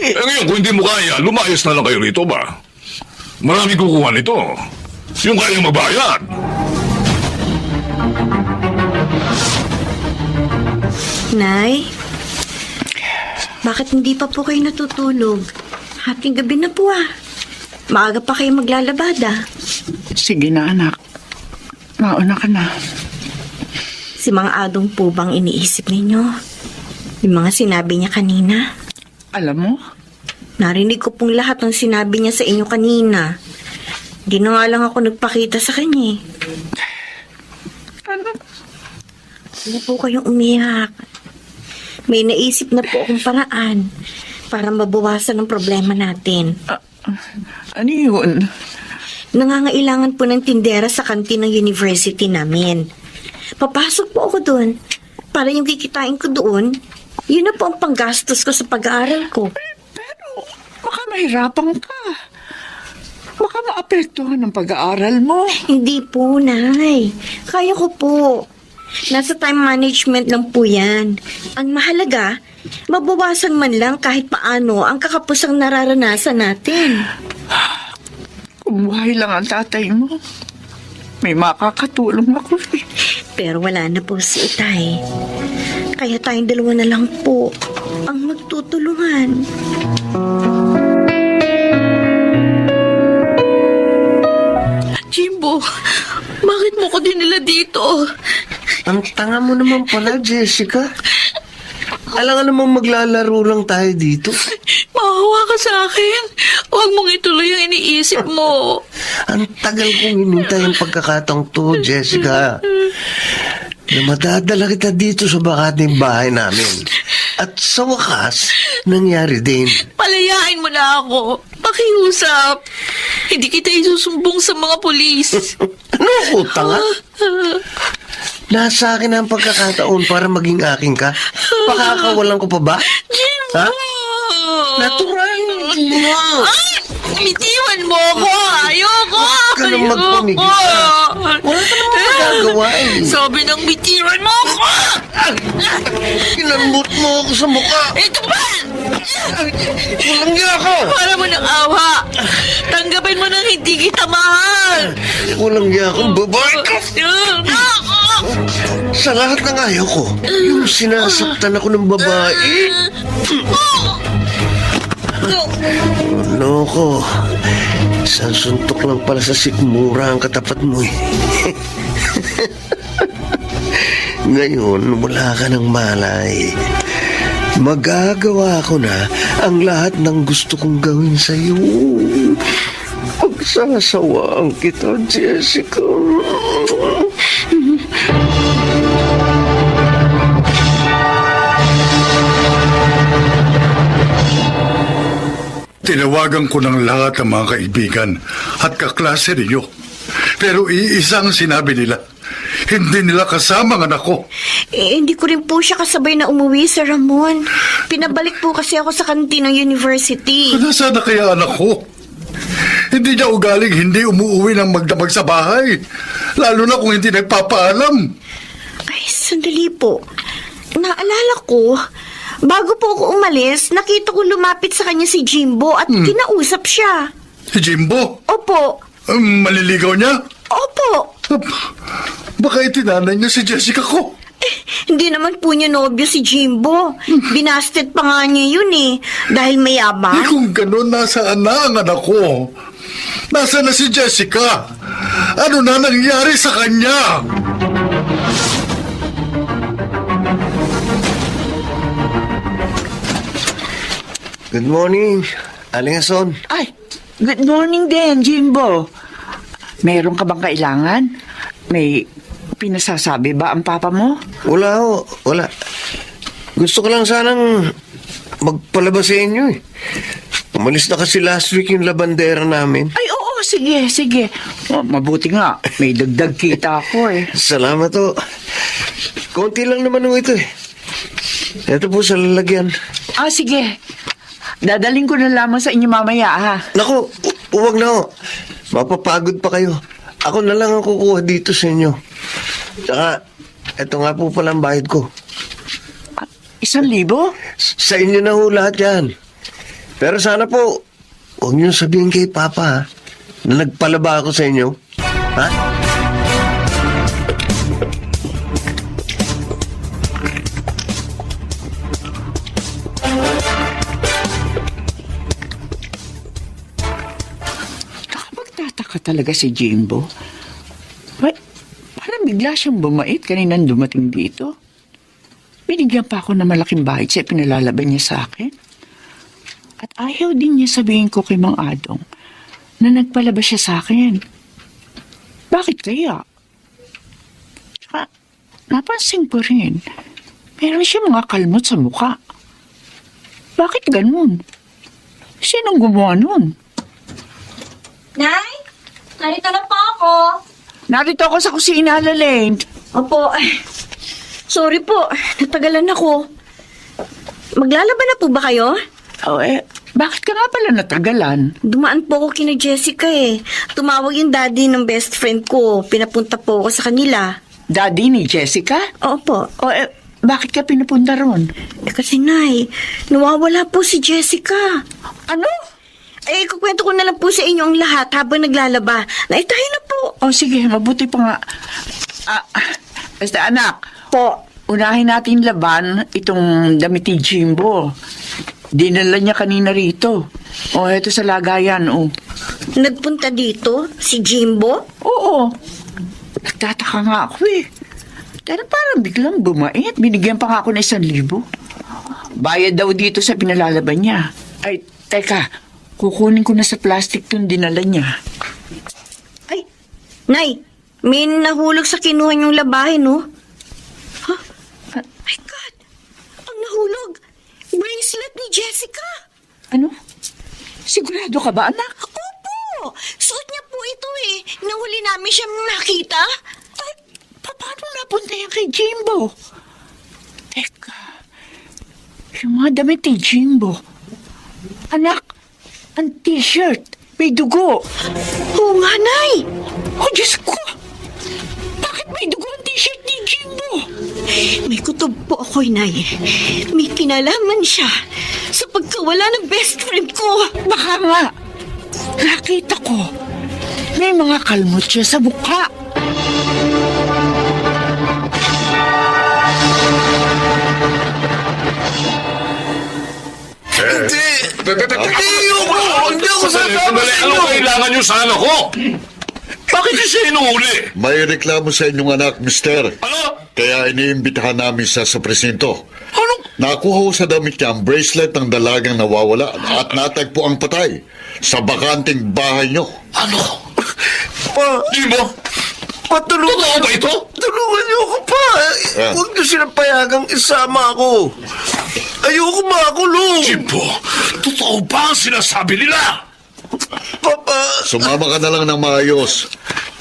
E: Ngayon, kung hindi mo kaya, lumayas na lang kayo rito ba? Maraming kukuha nito. Yung kayang magbayad.
C: Nay, bakit hindi pa po kayo natutulog? Hating gabi na po Maaga pa kayo maglalabada.
K: Sige na, anak. Mauna ka na.
C: Si Mang Adong po bang iniisip ninyo? Yung mga sinabi niya kanina?
K: Alam mo,
C: Narinig ko pong lahat ng sinabi niya sa inyo kanina. Di na nga lang ako nagpakita sa kanya Hindi po kayong umiyak. May naisip na po akong paraan para mabawasan ang problema natin.
K: Ano yun?
C: Nangangailangan po ng tindera sa kantin ng university namin. Papasok po ako doon para yung kikitain ko doon, yun na po ang panggastos ko sa pag-aaral ko.
K: Pero baka mahirapan ka. Baka maapektuhan ang pag-aaral mo.
C: Hindi po, Nay. Kaya ko po. Nasa time management lang po yan. Ang mahalaga, mabawasan man lang kahit paano ang kakapusang nararanasan natin.
K: Kung buhay lang ang tatay mo, may makakatulong ako.
C: Pero wala na po si Itay. Kaya tayong dalawa na lang po ang magtutulungan.
G: Jimbo, bakit mo ko dinala dito?
L: Ang tanga mo naman pala, Jessica. Alam namang maglalaro lang tayo dito.
G: Mahawa ka sa akin. Huwag mong ituloy ang iniisip mo.
L: Ang tagal kong hinintay ang pagkakataong to, Jessica. Na madadala kita dito sa bakating bahay namin. At sa wakas, nangyari din.
G: Palayain mo na ako. Pakiusap. Hindi kita isusumbong sa mga pulis.
L: Ano ko, tanga? Nasa akin ang pagkakataon para maging akin ka. Pakakawalan ko pa ba?
G: Jimbo!
L: Ha? Natural, hindi mo.
G: Bitiwan mo ako! Ayoko!
L: Huwag ka nang magpamigil ka. Wala ka naman magagawa eh.
G: Sabi ng bitiwan mo ako!
L: Kinalmot mo ako sa mukha.
G: Ito ba?
L: Walang niya ka.
G: Para mo nang
C: awa. Tanggapin mo nang hindi kita mahal.
L: Walang niya akong babae ka. Sa lahat ng ayaw ko, yung sinasaktan ako ng babae. Ano ko? Isang suntok lang pala sa sikmura ang katapat mo eh. Ngayon, wala ka ng malay. Magagawa ko na ang lahat ng gusto kong gawin sa'yo. Pagsasawaan kita, Jessica.
A: Tinawagan ko ng lahat ng mga kaibigan at kaklase ninyo. Pero iisang sinabi nila, hindi nila kasama ang anak ko.
C: Hindi ko rin po siya kasabay na umuwi, Sir Ramon. Pinabalik po kasi ako sa kantin ng university.
A: Nasaan na kaya anak ko? Hindi niya ugaling hindi umuwi ng magdamag sa bahay. Lalo na kung hindi nagpapaalam.
C: Ay, sandali po. Naalala ko, bago po ako umalis, nakita ko lumapit sa kanya si Jimbo at kinausap siya.
A: Si Jimbo?
C: Opo.
A: Maliligaw niya?
C: Opo.
A: Baka itinanay niya si Jessica ko.
C: Hindi naman po niya nobyo si Jimbo. Binasted pa nga niya yun eh. Dahil mayabang.
A: Kung ganun, nasaan na ang anak ko? Nasaan na si Jessica? Ano na nangyari sa kanya?
L: Good morning, Aling Ason.
K: Ay, good morning din, Jimbo. Meron ka bang kailangan? May pinasasabi ba ang papa mo?
L: Wala ho, wala. Gusto ko lang sanang magpalabas sa inyo eh. Umalis na kasi last week yung labandera namin.
K: Ay, oo, sige, sige. Oh, mabuti nga, may dagdag kita ako eh.
L: Salamat ho. Konti lang naman ho ito eh. Ito po sa lalagyan.
K: Ah, sige. Dadaling ko na lamang sa inyo mamaya, ha?
L: Naku, huwag na ho. Mapapagod pa kayo. Ako na lang ang kukuha dito sa inyo. Saka, eto nga po pala ang bayad ko.
K: 1,000?
L: Sa inyo na ho lahat yan. Pero sana po, huwag niyo sabihin kay Papa ha, na nagpalaba ako sa inyo. Ha?
K: Nakapagtataka talaga si Jimbo. Parang bigla siyang bumait kaninang dumating dito. Binigyan pa ako ng malaking bahid sa pinalalaban niya sa akin. At ayaw din niya sabihin ko kay Mang Adong na nagpalabas siya sa akin. Bakit kaya? Tsaka, napansin ko rin, meron siya mga kalmot sa mukha. Bakit ganun? Sinong gumawa nun?
C: Nay, narito na po ako.
K: Narito ako sa kusina, Lalaine.
C: Opo, sorry po, natagalan ako. Maglalaban na po ba kayo?
K: Oh, bakit ka nga pala natagalan?
C: Dumaan po ako kina Jessica eh. Tumawag yung daddy ng best friend ko. Pinapunta po ako sa kanila.
K: Daddy ni Jessica?
C: Opo.
K: Oh, bakit ka pinupunta ron?
C: Kasi Nay, nawawala po si Jessica.
K: Ano?
C: Kukwento ko na lang po sa inyo ang lahat habang naglalaba. Tayo na po.
K: Oh, sige, mabuti pa nga. Basta anak,
C: Po.
K: unahin natin laban itong damit ni Jimbo. Dinala niya kanina rito. Oh, eto sa lagayan, oh.
C: Nagpunta dito si Jimbo?
K: Oo. Nagtataka nga ako eh. Pero parang biglang bumait. Binigyan pa nga ako ng 1,000. Bayad daw dito sa pinalalaban niya. Ay, teka. Kukunin ko na sa plastic yung dinala niya.
C: Ay, Nay, may nahulog sa kinuha niyong labahin, no? Huh? My God! Ang nahulog! Bracelet ni Jessica!
K: Ano? Sigurado ka ba, anak?
C: Opo! Suot niya po ito eh. Nahuli namin siyang nakita.
K: Ay, paano napunta yan kay Jimbo? Teka, yung mga damit ni Jimbo. Anak, ang t-shirt, may dugo.
C: Oo nga, Nay!
K: Oh, Diyos ko! Bakit may dugo ang t-shirt ni Jimbo?
C: May kutob po ako, Nay. May kinalaman siya sa pagkawala ng best friend ko.
K: Baka nga. nakita ko, may mga kalmot siya sa mukha.
F: Hindi ako sasama sa inyo!
E: Ano kailangan nyo sa anak ko? Bakit niyo siya inuuli?
D: May reklamo sa inyong anak, mister.
E: Ano?
D: Kaya iniimbitahan namin siya sa presinto.
E: Ano?
D: Nakuha ko sa damit niya ang bracelet ng dalagang nawawala at natagpo ang patay sa bakanting bahay niyo.
E: Ano?
L: Pa,
E: Jimbo?
L: patulungan
E: Totoo ba ito?
L: Tulungan niyo ako pa. Huwag niyo silang payagang isama ako. Ayoko makulong.
E: Jimbo, totoo ba ang sinasabi nila?
L: Papa,
D: Sumama ka na lang ng maayos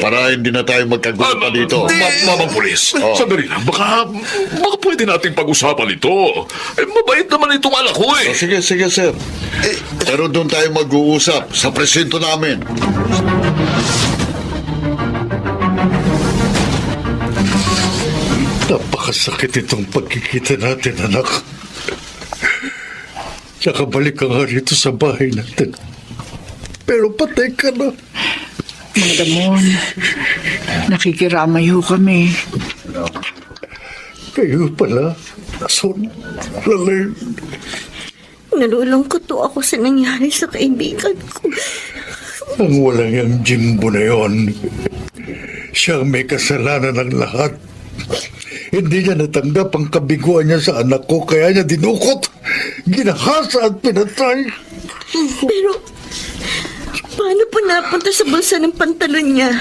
D: para hindi na tayo magkagulo pa dito.
E: Mamang Pulis,
D: Oh.
E: sandali lang. Baka pwede nating pag-usapan ito. Mabait naman itong anak ko eh.
D: Oh, sige, sir. Pero doon tayo mag-uusap sa presinto namin.
A: Napakasakit itong pagkikita natin, anak. Nakabalik ka nga rito sa bahay natin. Pero patay ka na.
K: Mga Damon, nakikiramay ho kami.
A: Kayo pala, Ason, Lalaine.
C: Nalulungkot to ako sa nangyari sa kaibigan ko.
A: Ang walang yung Jimbo na yon. Siya ang may kasalanan ng lahat. Hindi niya natanggap ang kabiguan niya sa anak ko, kaya niya dinukot, ginahasa at pinatay.
C: Pero, paano po napunta sa bulsa ng pantalon niya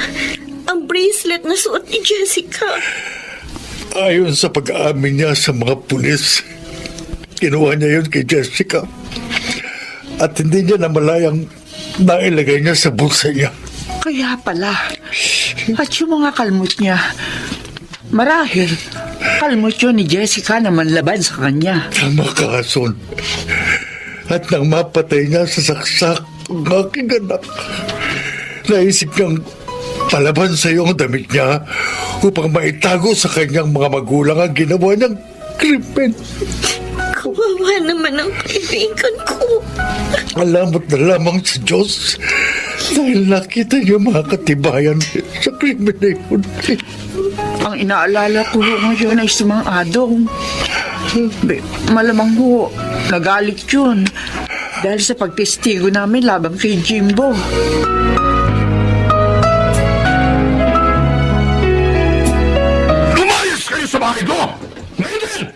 C: ang bracelet na suot ni Jessica?
A: Ayon sa pag-aamin niya sa mga pulis, kinuha niya yun kay Jessica. At hindi niya namalayang nailagay niya sa bulsa niya.
K: Kaya pala. At yung mga kalmot niya, marahil, kalmot yun ni Jessica na manlaban sa kanya.
A: Tama ka, Ason. At nang mapatay niya sa saksak ang aking anak, naisip niyang palaban sa iyo ang damit niya upang maitago sa kanyang mga magulang ang ginawa niyang krimen.
C: Kawawa naman ang kaibigan ko.
A: Alamot na lamang sa Diyos dahil nakita niyo mga katibayan sa krimen na yun.
K: Ang inaalala ko ngayon ay si Mang Adong. Malamang ho, nagalit yun dahil sa pagtestigo namin laban kay Jimbo.
E: Lumayas kayo sa bahay ko! Ngayon din!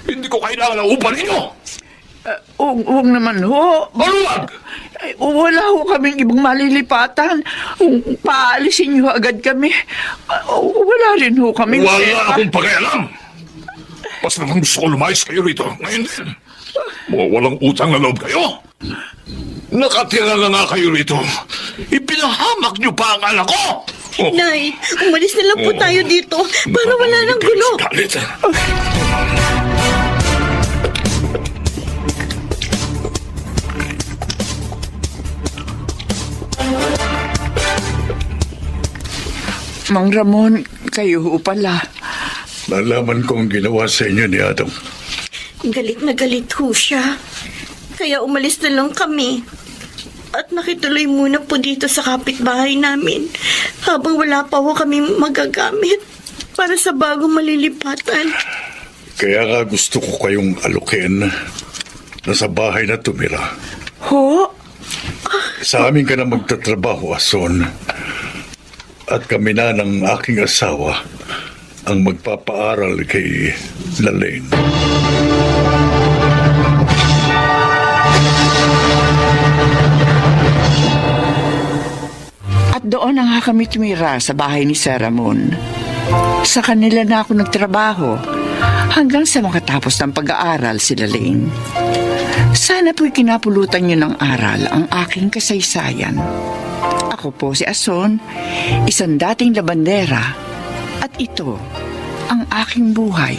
E: Hindi ko kailangan ng upa ninyo!
K: Huwag naman ho.
E: Maluwag!
K: Wala ho kaming ibang malilipatan. Paalisin niyo agad kami. Wala rin ho kaming
E: Wala akong pakialam! Basta naman gusto ko lumayas kayo rito. Ngayon din! Walang utang na loob kayo! Nakatira na nga kayo rito. Ipinahamak niyo pa ang anak ko! Oh.
C: Nay, umalis na lang po tayo dito para wala nang gulo.
E: Galit.
K: Mang Ramon, kayo ho pala.
A: Nalaman ko ang ginawa sa inyo ni Adong.
C: Galit na galit ho siya. Kaya umalis na lang kami. At nakituloy muna po dito sa kapitbahay namin habang wala pa ho kami magagamit para sa bagong malilipatan.
A: Kaya nga gusto ko kayong alukin na sa bahay na tumira.
K: Ho?
A: Sa amin ka na magtatrabaho, Ason. At kami na ng aking asawa ang magpapaaral kay Lalaine.
K: At doon na nga kami tumira sa bahay ni Sir Ramon. Sa kanila na ako nagtrabaho hanggang sa makatapos ng pag-aaral si Lalaine. Sana po'y kinapulutan niyo ng aral ang aking kasaysayan. Ako po si Ason, isang dating labandera. At ito, ang aking buhay.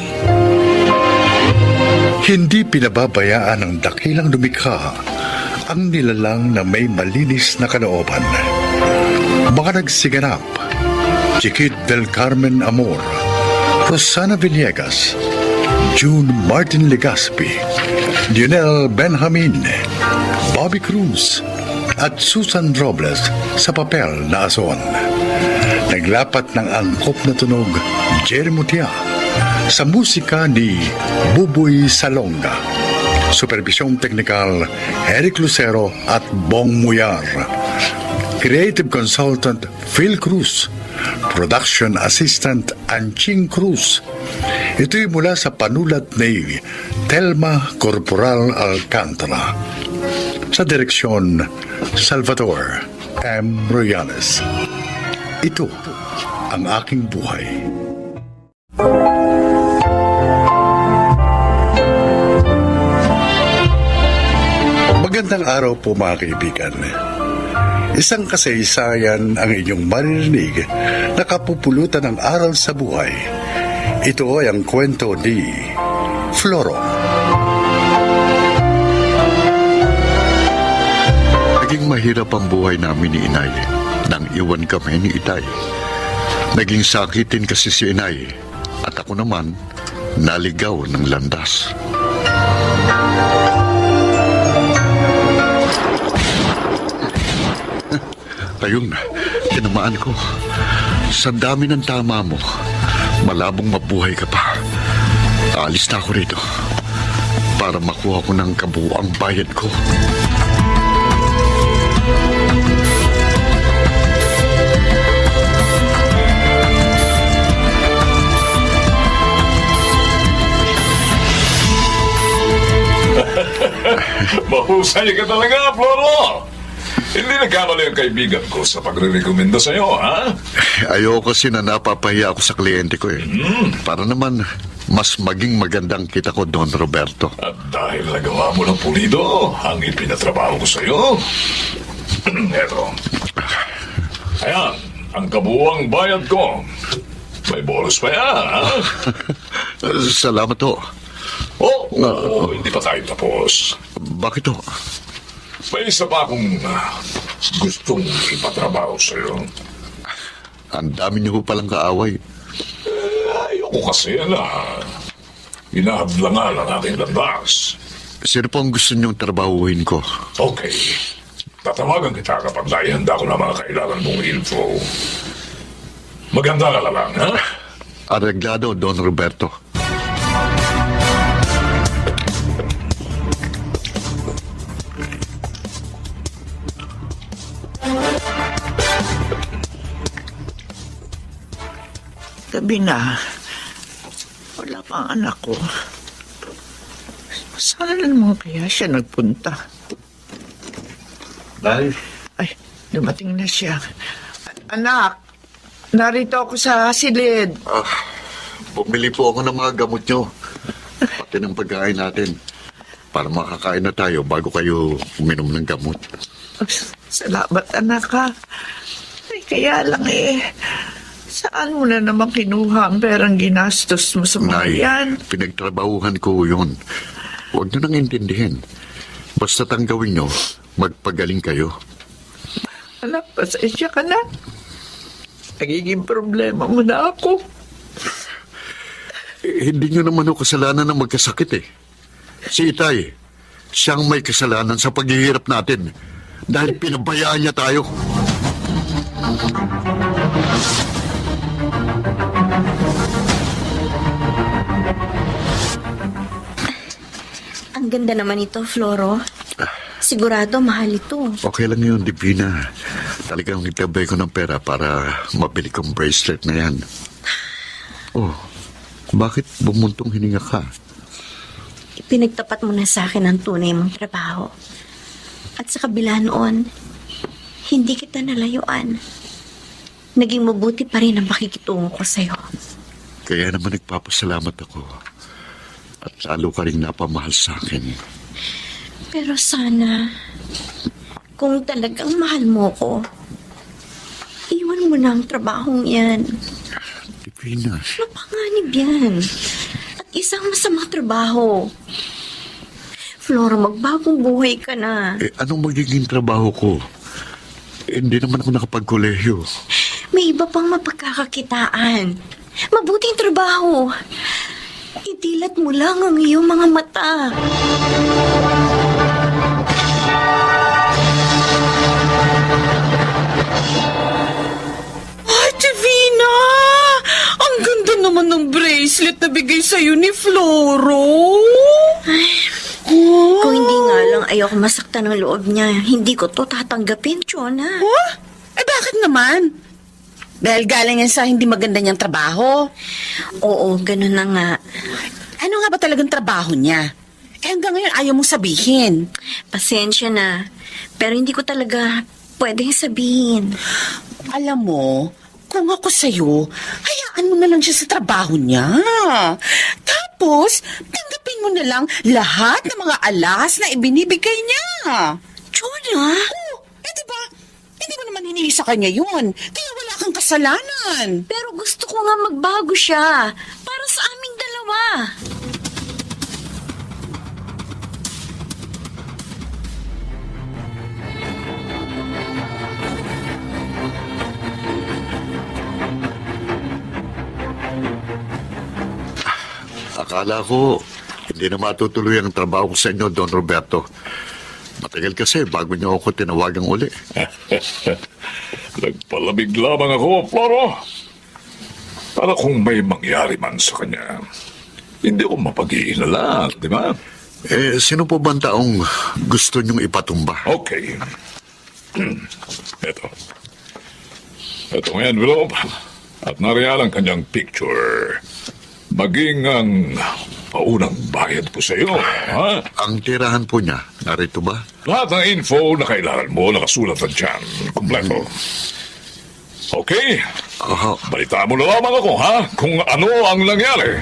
A: Hindi pinababayaan ng dakilang lumikha ang nilalang na may malinis na kalooban. Mga nagsiganap, Chiquit del Carmen Amor, Rosana Villegas, June Martin Legaspi, Lionel Benjamin, Bobby Cruz, at Susan Robles sa papel na Ason. Naglapat ng angkop na tunog Jerry Mutia sa musika ni Buboy Salonga. Supervisyong teknikal Eric Lucero at Bong Muyar. Creative Consultant Phil Cruz. Production Assistant Anching Cruz. Ito'y mula sa panulat ni Telma Corporal Alcantara. Sa direksyon Salvador M. Royanes. Ito ang aking buhay. Magandang araw po mga kaibigan. Isang kasaysayan ang inyong maririnig na kapupulutan ng aral sa buhay. Ito ay ang kwento ni Floro.
D: Naging mahirap ang buhay namin ni Inay nang iwan kami ni Itay. Naging sakitin kasi si Inay at ako naman naligaw ng landas. Ayun, tinamaan ko. Sa dami ng tama mo, malabong mabuhay ka pa. Aalis na ako rito para makuha ko ng kabuuang bayad ko.
E: Mahusay ka talaga, Floro! Hindi nagkamali ang kaibigan ko sa pagre-rekomenda sa'yo, ha?
D: Ayoko kasi na napapahiya ako sa kliyente ko eh. Para naman mas maging magandang kita ko, Don Roberto.
E: At dahil nagawa mo ng pulido ang ipinatrabaho ko sa'yo, eto. Ayan, ang kabuuang bayad ko. May bonus pa yan, ha?
D: Salamat ho.
E: Hindi pa tayo tapos.
D: Bakit ho?
E: May isa pa akong gustong ipatrabaho sa'yo.
D: Ang dami niyo palang kaaway.
E: Ayoko kasi na inahablangan ang aking landas.
D: Sino po ang gusto niyong trabahuhin ko?
E: Okay. Tatawagan kita kapag naihanda ko na mga kailangan mong info. Maganda ka lang, ha?
D: Areglado, Don Roberto.
K: Gabi na. Wala pa ang anak ko. Saan na naman kaya siya nagpunta?
D: Dahil?
K: Ay, dumating na siya. Anak, narito ako sa silid.
D: Bumili po ako ng mga gamot nyo. Pati ng pagkain natin. Para makakain na tayo bago kayo uminom ng gamot.
K: Salamat, anak, ha. Ay, kaya lang saan mo na naman kinuha ang perang ginastos mo sa mga
D: Nay,
K: yan?
D: pinagtrabahuhan ko yun. Huwag nyo nang intindihin. Basta tanggawin nyo, magpagaling kayo.
K: Anak, pasensya ka na. Nagiging problema mo na ako.
D: Hindi nyo naman ako kasalanan na magkasakit eh. Si Itay, siyang may kasalanan sa paghihirap natin dahil pinabayaan niya tayo.
C: Ang ganda naman ito, Floro. Sigurado mahal ito.
D: Okay lang yun, Divina. Talagang nagtabay ko ng pera para mabili kong bracelet na yan. Oh, bakit bumuntong hininga ka?
C: Pinagtapat mo na sa akin ang tunay mong trabaho. At sa kabila noon, hindi kita nalayuan. Naging mabuti pa rin ang pakikitungo ko sa'yo.
D: Kaya naman nagpapasalamat ako. At lalo ka rin napamahal sa akin.
C: Pero sana, kung talagang mahal mo ko, iwan mo na ang trabahong yan.
D: Divina.
C: Napanganib yan. At isang masamang trabaho. Flora, magbagong buhay ka na.
D: Anong magiging trabaho ko? Hindi naman ako nakapagkolehiyo.
C: May iba pang mapagkakakitaan. Mabuting trabaho. Idilat mo lang ang iyong mga mata.
G: sa'yo ni Floro?
C: Kung hindi nga lang ayoko masaktan ng loob niya, hindi ko to tatanggapin, Chona.
G: Huh? Eh bakit naman? Dahil galing yan sa hindi maganda niyang trabaho.
C: Oo, ganun na nga.
G: Ano nga ba talagang trabaho niya? Eh hanggang ngayon ayaw mong sabihin.
C: Pasensya na. Pero hindi ko talaga pwedeng sabihin.
G: Alam mo, kung ako sa'yo, hayaan mo na lang siya sa trabaho niya. Tapos, tanggapin mo na lang lahat ng mga alas na ibinibigay niya.
C: Chona?
G: Oh, eh diba? Hindi mo naman hinihi sa kanya yun. Kaya wala kang kasalanan.
C: Pero gusto ko nga magbago siya. Para sa aming dalawa.
D: Akala ko, hindi na matutuloy ang trabaho ko sa inyo, Don Roberto. Matagal kasi bago niyo ako tinawagang uli.
E: Nagpalamig lamang ako, Floro. Para kung may mangyari man sa kanya, hindi ko mapag-iinala, di ba?
D: Eh, sino po ba ang taong gusto niyong ipatumba?
E: Okay. Ito. Ito ang envelope. At nariyan ang kanyang picture. Maging ang paunang bayad ko sa iyo, ha?
D: Ang tirahan po niya, narito ba?
E: Lahat ng info na kailangan mo nakasulat na dyan. Kompleto. Okay?
D: Aha.
E: Balita mo na lamang ako, ha? Kung ano ang nangyari.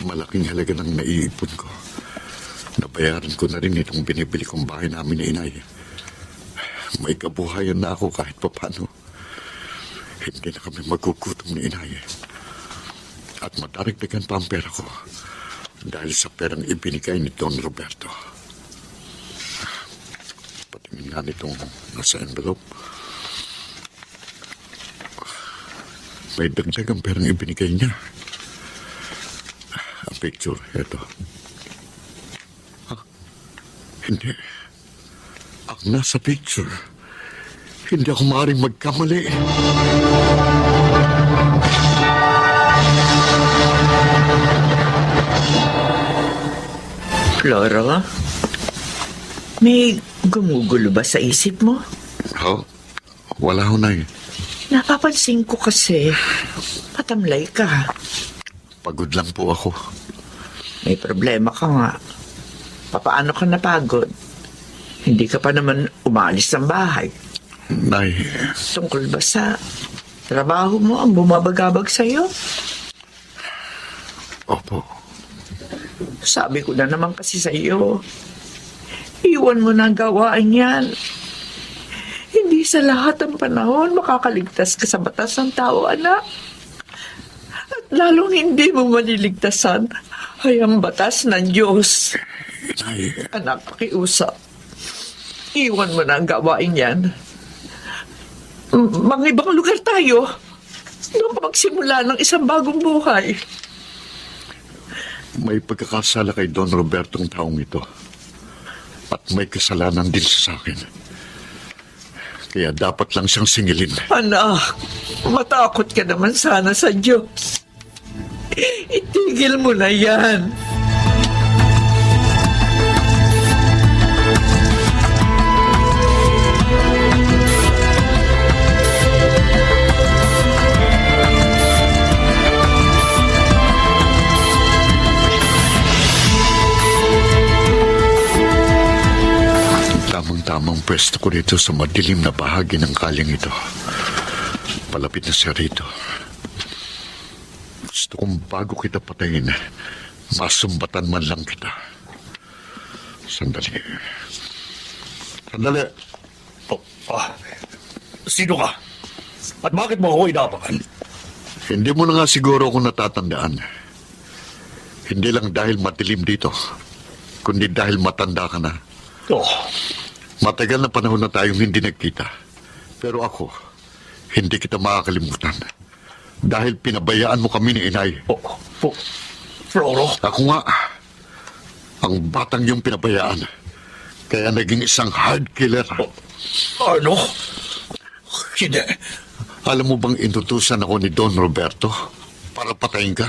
D: Malaking halaga ng naiipon ko. Nabayaran ko na rin itong binibili kong bahay namin ni Inay. May kabuhayan na ako kahit papano. Hindi na kami magkukutom ni Inay. At madaragdagan pa ang pera ko dahil sa perang ibinigay ni Don Roberto. Patingin nga nitong nasa envelope. May dagdag ang perang ibinigay niya. Ang picture, eto. Hindi. Ang nasa picture, hindi ako maaaring magkamali.
K: Floro, may gumugulo ba sa isip mo?
D: Oh, wala ho na eh.
K: Napapansin ko kasi, patamlay ka.
D: Pagod lang po ako.
K: May problema ka nga. Papaano ka napagod? Hindi ka pa naman umalis ng bahay.
D: Nay,
K: Tungkol ba sa trabaho mo ang bumabagabag sa'yo?
D: opo.
K: Sabi ko na naman kasi sa'yo, iwan mo na ang gawain yan. Hindi sa lahat ng panahon makakaligtas ka sa batas ng tao, anak. At lalong hindi mo maliligtasan ay ang batas ng Diyos.
D: Nay,
K: Anak, pakiusap. Iwan mo na ang gawain yan. Mga ibang lugar tayo. Doon ka magsimula ng isang bagong buhay.
D: may pagkakasala kay Don Roberto ang taong ito. At may kasalanan din sa akin. Kaya dapat lang siyang singilin.
K: Anak, matakot ka naman sana sa Diyos. Itigil mo na yan.
D: Tamang pwesto ko rito sa madilim na bahagi ng kalyang ito. Palapit na siya rito. Gusto kong bago kita patayin, masumbatan man lang kita. Sandali. Sandali.
M: Sino ka? At bakit mo ako inapakan?
D: Hindi mo na nga siguro ako natatandaan. Hindi lang dahil madilim dito, kundi dahil matanda ka na.
M: Oh,
D: Matagal na panahon na tayong hindi nagkita. Pero ako, hindi kita makakalimutan. Dahil pinabayaan mo kami ni Inay.
M: Floro?
D: Ako nga, Ang batang yung pinabayaan. Kaya naging isang hard killer.
M: Ano? Hindi.
D: Alam mo bang inutusan ako ni Don Roberto para patayin ka?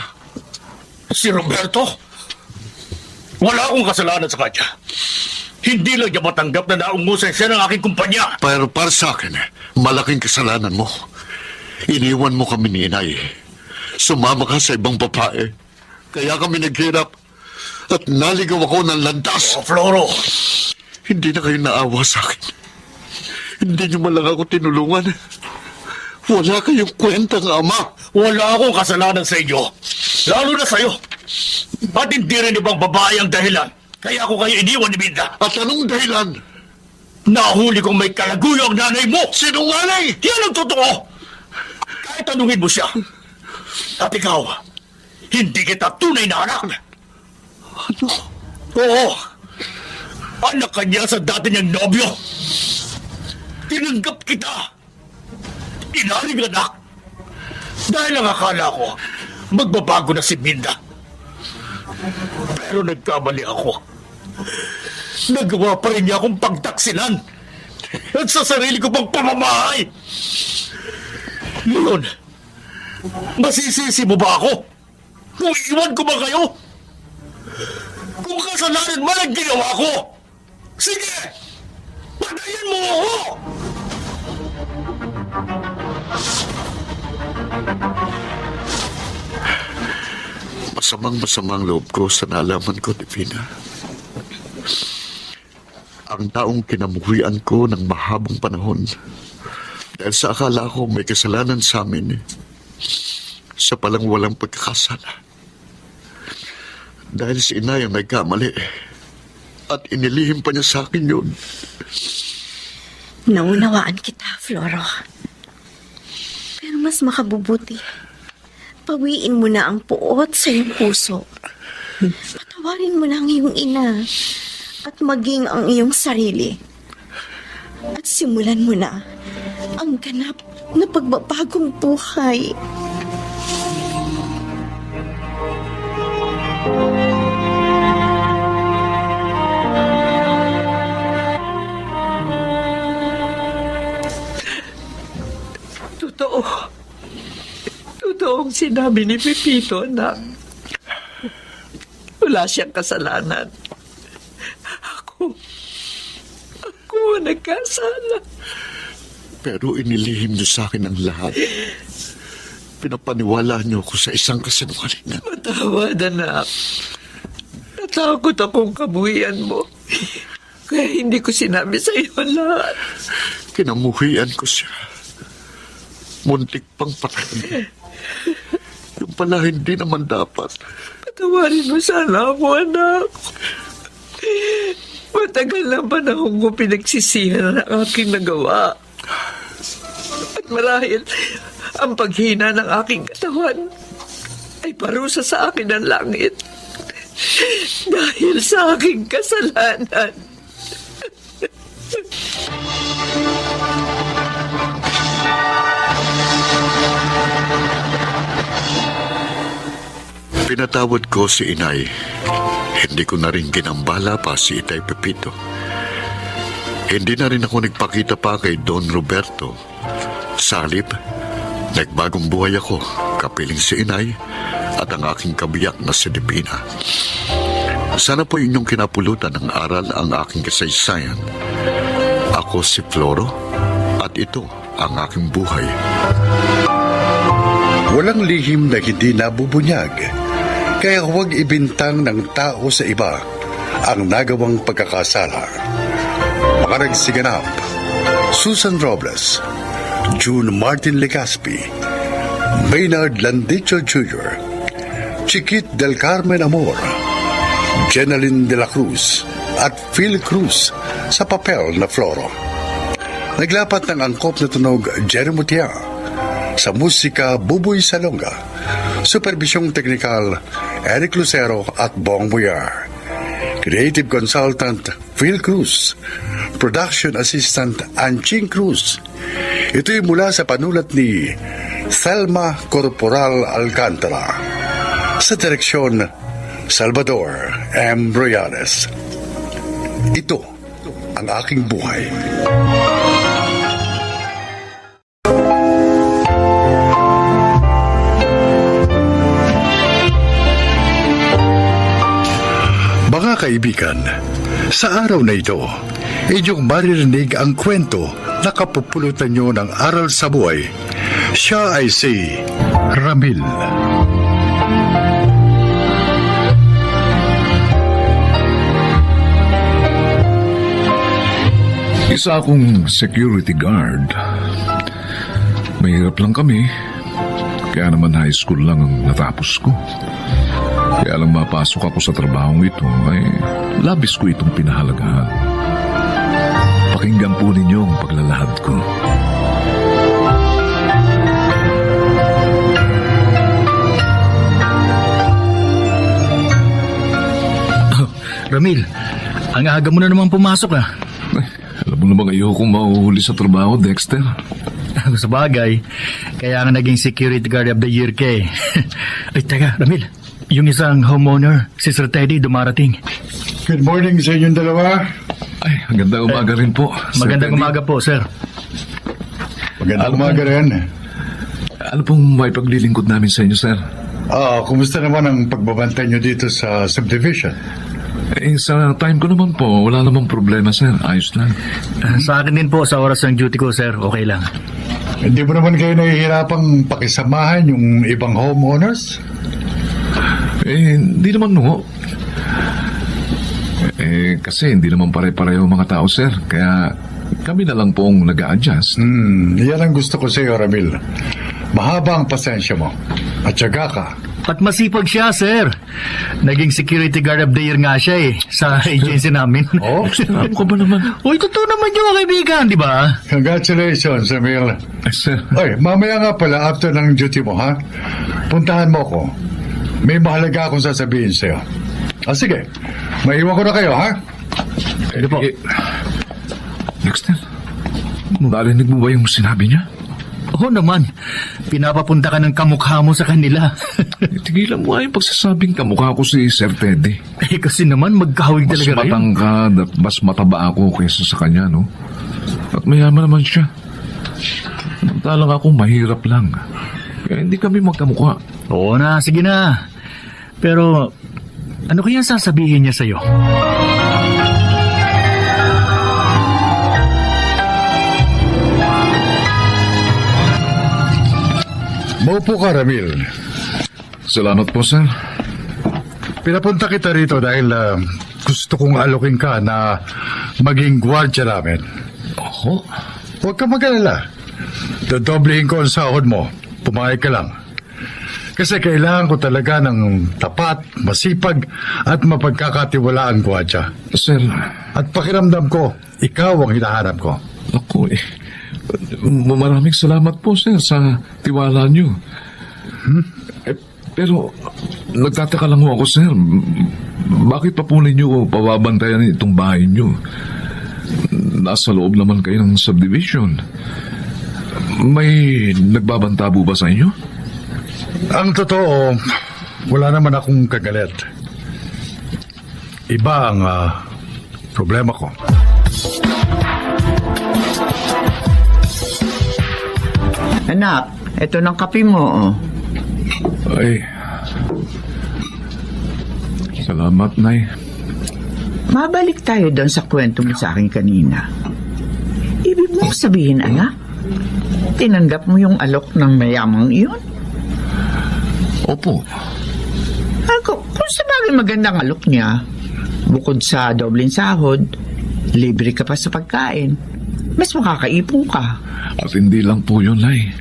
M: Si Roberto? Wala akong kasalanan sa kanya. Hindi lang niya matanggap na naungusan siya ng aking kumpanya.
D: Pero para sa akin, malaking kasalanan mo. Iniwan mo kami ni Inay. Sumama ka sa ibang babae. Kaya kami naghirap. At naligaw ako ng landas.
M: Oh, Floro!
D: Hindi na kayo naawa sa akin. Hindi niyo man lang ako tinulungan. Wala kayong kwentang ama.
M: Wala akong kasalanan sa inyo. Lalo na sa'yo. At hindi rin ibang babae ang dahilan. Kaya ako kayo iniwan ni Minda.
D: At anong dahilan?
M: Nahuli kong may kalaguyo ang nanay mo.
D: Sinungaling!
M: Yan ang totoo. Kahit tanungin mo siya. At ikaw, hindi kita tunay na anak.
D: Ano?
M: Oo. Anak ka niya sa dati niyang nobyo. Tinanggap kita. Inaring anak. Dahil ang akala ko, magbabago na si Minda. Pero nagkamali ako. Nagawa pa rin niya akong pagtaksilan. At sa sarili ko pang pamamahay. Ngayon, masisisi mo ba ako? Kung iwan ko ba kayo? Kung kasalanan man ang ginawa ko, sige! Patayin mo ako!
D: Masamang-masamang loob ko sa nalaman ko, Divina. Ang taong kinamuhian ko ng mahabang panahon dahil sa akala ko may kasalanan sa amin sa palang walang pagkakasala. Dahil si Inay ang nagkamali at inilihim pa niya sa akin yun.
N: Naunawaan kita, Floro. Pero mas makabubuti. Pawiin mo na ang puot sa iyong puso. Patawarin mo na ang iyong ina at maging ang iyong sarili. At simulan mo na ang ganap na pagbabagong buhay.
K: Totoo. Totoong sinabi ni Pepito na wala siyang kasalanan. Ako ang nagkasala.
D: Pero inilihim niyo sa akin ang lahat. Pinapaniwala niyo ako sa isang kasinungalingan.
K: Matawad, anak. Natakot akong kabuhian mo. Kaya hindi ko sinabi sa iyo lahat.
D: Kinamuhian ko siya. Muntik pang patayin. Yung pala hindi naman dapat.
K: Patawarin mo sana ako, anak. Matagal na panahon ko pinagsisihan ang aking nagawa. At marahil, ang paghina ng aking katawan ay parusa sa akin ng langit. Dahil sa aking kasalanan.
D: Pinatawad ko si Inay. Hindi ko na rin ginambala pa si Itay Pepito. Hindi na rin ako nagpakita pa kay Don Roberto. Sa halip, nagbagong buhay ako, kapiling si Inay at ang aking kabiyak na si Divina. Sana po inyong kinapulutan ng aral ang aking kasaysayan. Ako si Floro at ito ang aking buhay.
A: Walang lihim na hindi nabubunyag. Kaya huwag ibintang ng tao sa iba ang nagawang pagkakasala. Mga nagsiganap, Susan Robles, June Martin Legaspi, Maynard Landicho Jr., Chiquit del Carmen Amor, Jenaline de la Cruz at Phil Cruz sa papel na Floro. Naglapat ng angkop na tunog Jerry Mutia, sa musika Buboy Salonga, supervisyong teknikal Eric Lucero at Bong Buyar, creative consultant Phil Cruz, production assistant Anching Cruz. Ito'y mula sa panulat ni Thelma Corporal Alcantara, sa direksyon Salvador M. Royales. Ito ang aking buhay. Mga kaibigan, sa araw na ito, inyong maririnig ang kwento na kapupulutan nyo ng aral sa buhay. Siya ay si Ramil.
E: Isa akong security guard. Mahirap lang kami. Kaya naman high school lang ang natapos ko. Kaya lang mapasok ako sa trabahong ito ay labis ko itong pinahalagahan. Pakinggan po ninyo ang paglalahad ko.
I: Ramil, ang aga mo na naman pumasok
E: Alam mo namang ayokong mahuhuli sa trabaho, Dexter.
I: Sa bagay, kaya nga naging security guard of the year ka eh. Ay, teka, Ramil, yung isang homeowner, si Sir Teddy, dumarating.
A: Good morning sa inyong dalawa.
E: Ay, magandang umaga rin po.
I: Magandang umaga po, sir.
A: Magandang umaga rin.
E: Ano pong may paglilingkod namin sa inyo, sir?
A: Kumusta naman ang pagbabantay nyo dito sa subdivision?
E: Sa time ko naman po, wala namang problema, sir. Ayos lang.
I: Sa akin din po, sa oras ng duty ko, sir, okay lang.
A: Hindi mo naman kayo nahihirapang pakisamahan yung ibang homeowners?
E: Hindi naman no. Kasi hindi naman pare-pareho mga tao, sir. Kaya kami na lang pong nag-a-adjust.
A: Yan ang gusto ko sa iyo, Ramil. Mahaba ang pasensya mo. At syaga ka.
I: At masipag siya, sir. Naging security guard of the year nga siya eh, sa agency namin.
A: Oh?
E: Ano ka ba naman?
I: Uy, totoo naman yung kaibigan, di ba?
A: Congratulations, Ramil.
E: Sir.
A: Oy, mamaya nga pala, after ng duty mo, ha? Puntahan mo ko. May mahalaga akong sasabihin sa'yo. Sige. Maiwan ko na kayo, ha?
I: Ito po.
E: Dexter, narinig mo ba yung sinabi niya?
I: Oo naman. Pinapapunta ka ng kamukha mo sa kanila.
E: Tigilan mo ay pagsasabing kamukha ko si Sir Teddy.
I: Kasi naman magkahawig
E: Mas
I: talaga rin.
E: matangkad at mas mataba ako kaysa sa kanya, no? At mayaman naman siya. Samantalang ako mahirap lang. Kaya hindi kami magkamukha.
I: Oo na, sige na. Pero, ano kaya sasabihin niya sa'yo?
A: Maupo ka, Ramil.
E: Salamat po, sir.
A: Pinapunta kita rito dahil gusto kong alokin ka na maging gwardya namin.
E: Oh?
A: Huwag ka mag-alala. Dodoblehin ko ang sahod mo. Pumayag ka lang. Kasi kailangan ko talaga ng tapat, masipag, at mapagkakatiwalaang gwardya.
E: Sir.
A: At pakiramdam ko, ikaw ang hinahanap ko.
E: Ako maraming salamat po, sir, sa tiwala niyo. Pero, nagtataka lang ako, sir. Bakit pa po ninyo pababantayan itong bahay niyo? Nasa loob naman kayo ng subdivision. May nagbabanta po ba sa inyo?
A: Ang totoo, wala naman akong kagalit. Iba ang problema ko.
K: Anak, eto ng kape mo.
E: Ay, salamat, Nay.
K: Mabalik tayo doon sa kwento mo sa akin kanina. Ibig mo sabihin, anak? Tinanggap mo yung alok ng mayamang iyon?
E: Opo.
K: Kung sabagay magandang alok niya, bukod sa dobleng sahod, libre ka pa sa pagkain. Mas makakaipon ka.
E: At hindi lang po yun, Nay.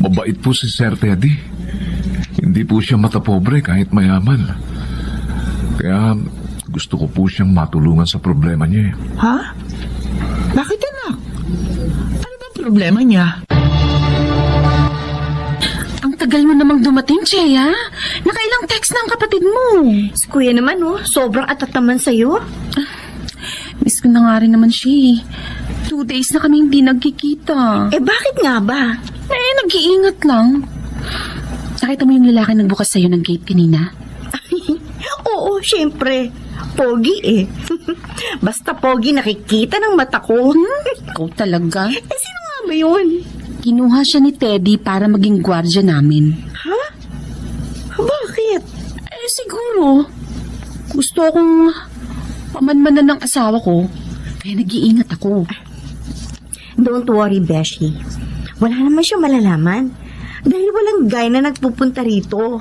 E: Mabait po si Sir Teddy. Hindi po siya matapobre kahit mayaman. Kaya gusto ko po siyang matulungan sa problema niya.
K: Ha? Bakit, anak? Ano bang problema niya?
J: Ang tagal mo namang dumating, Cheya. Nakailang text na ang kapatid mo.
N: Si Kuya naman, sobrang atataman sa'yo.
J: Miss ko na nga rin naman siya. 2 days na kami hindi nagkikita.
N: Bakit nga ba?
J: Nag-iingat lang. Nakita mo yung lalaki nagbukas sa'yo ng gate kanina?
N: syempre. Pogi eh. Basta pogi nakikita ng mata ko.
B: Ikaw talaga?
N: Sino nga ba yun?
B: Kinuha siya ni Teddy para maging gwardya namin.
N: Ha? Bakit?
B: Siguro. Gusto akong pamanmanan ng asawa ko. Kaya nag-iingat ako.
N: Don't worry, Beshi. Wala naman siya malalaman. Dahil walang guy na nagpupunta rito.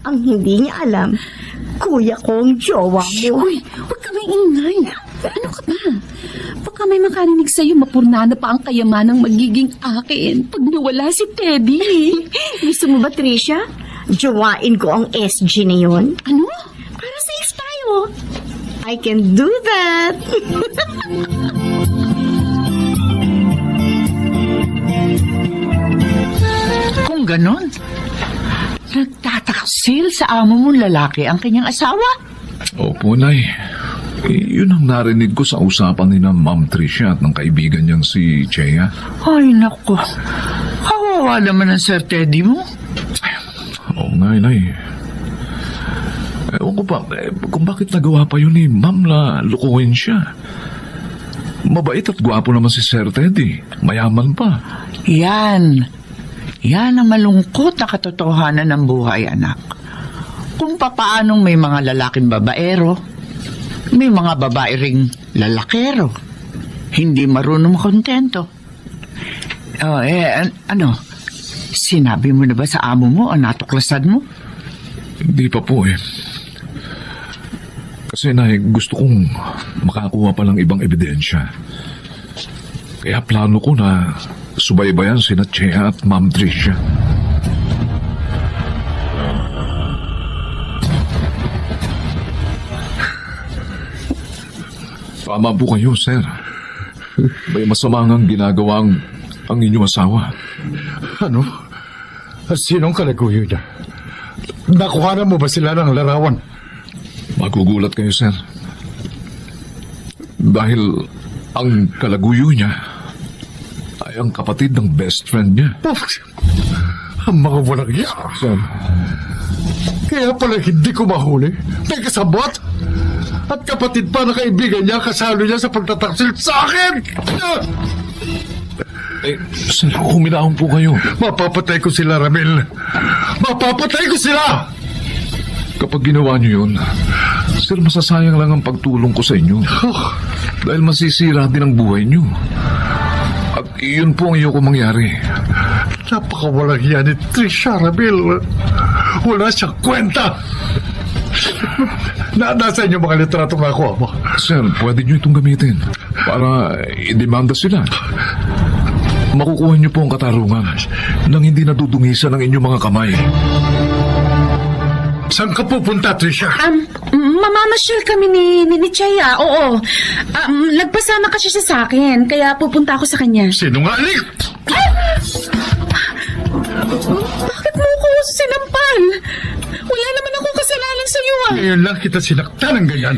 N: Ang hindi niya alam, kuya kong jowa mo.
B: Uy, huwag ka may ingay. Ano ka ba? Baka may makarinig sa'yo, mapurnana pa ang kayamanang magiging akin pag nawala si Teddy.
N: Gusto mo ba, Tricia? Jowain ko ang SG na yun.
B: Ano?
N: Para safe tayo. I can do that.
K: Kung ganon, nagtataksil sa amo mong lalaki ang kanyang asawa?
E: Opo, Nay. Yun ang narinig ko sa usapan ni na Ma'am Tricia at ng kaibigan niyang si Chea.
K: Ay, nako. Kawawa naman ang Sir Teddy mo.
E: Oo, Nay. Ewan ko pa, kung bakit nagawa pa yun ni Ma'am na lukuhin siya. Mabait at gwapo naman si Sir Teddy. Mayaman pa.
K: Yan ang malungkot na katotohanan ng buhay, anak. Kung papaanong may mga lalaking babaero, may mga babae ring lalakero. Hindi marunong makontento. Ano? Sinabi mo na ba sa amo mo ang natuklasan mo?
E: Hindi pa po eh. Kasi Nay, gusto kong makakuha pa ng ibang ebidensya. Kaya plano ko na subaybayan sina Chea at Ma'am Tricia. Tama po kayo, sir. May masama ngang ginagawa ang inyong asawa.
A: Ano? Sinong kalaguyo niya? Nakuha mo ba sila ng larawan?
E: Magugulat kayo, sir. Dahil ang kalaguyo niya ay ang kapatid ng best friend niya.
A: Ang mga walang iya.
E: Sir,
A: Kaya pala hindi ko mahuli. May kasabot. At kapatid pa na kaibigan niya kasalo niya sa pagtataksil sa akin.
E: sir, huminahon po kayo.
A: Mapapatay ko sila, Ramil. Mapapatay ko sila!
E: Kapag ginawa niyo yun, sir, masasayang lang ang pagtulong ko sa inyo. Dahil masisira din ang buhay niyo. At iyon po ang ayoko mangyari.
A: Napakawalang yan ni Tricia, Ramil. Wala siyang kwenta. Nasa inyo mga litrato nga ako, mo.
E: Sir, pwede niyo itong gamitin para idemanda sila. Makukuha niyo po ang katarungan nang hindi nadudungisan ng inyong mga kamay.
A: Saan ka pupunta, Tricia?
B: Mamamasyal kami ni Chea, oo. Nagpasama kasi siya sa akin, kaya pupunta ako sa kanya.
A: Sinungaling!
B: Bakit mo ako sinampal? Wala naman akong kasalanan sa iyo,
A: Ngayon lang kita sinaktan ng ganyan.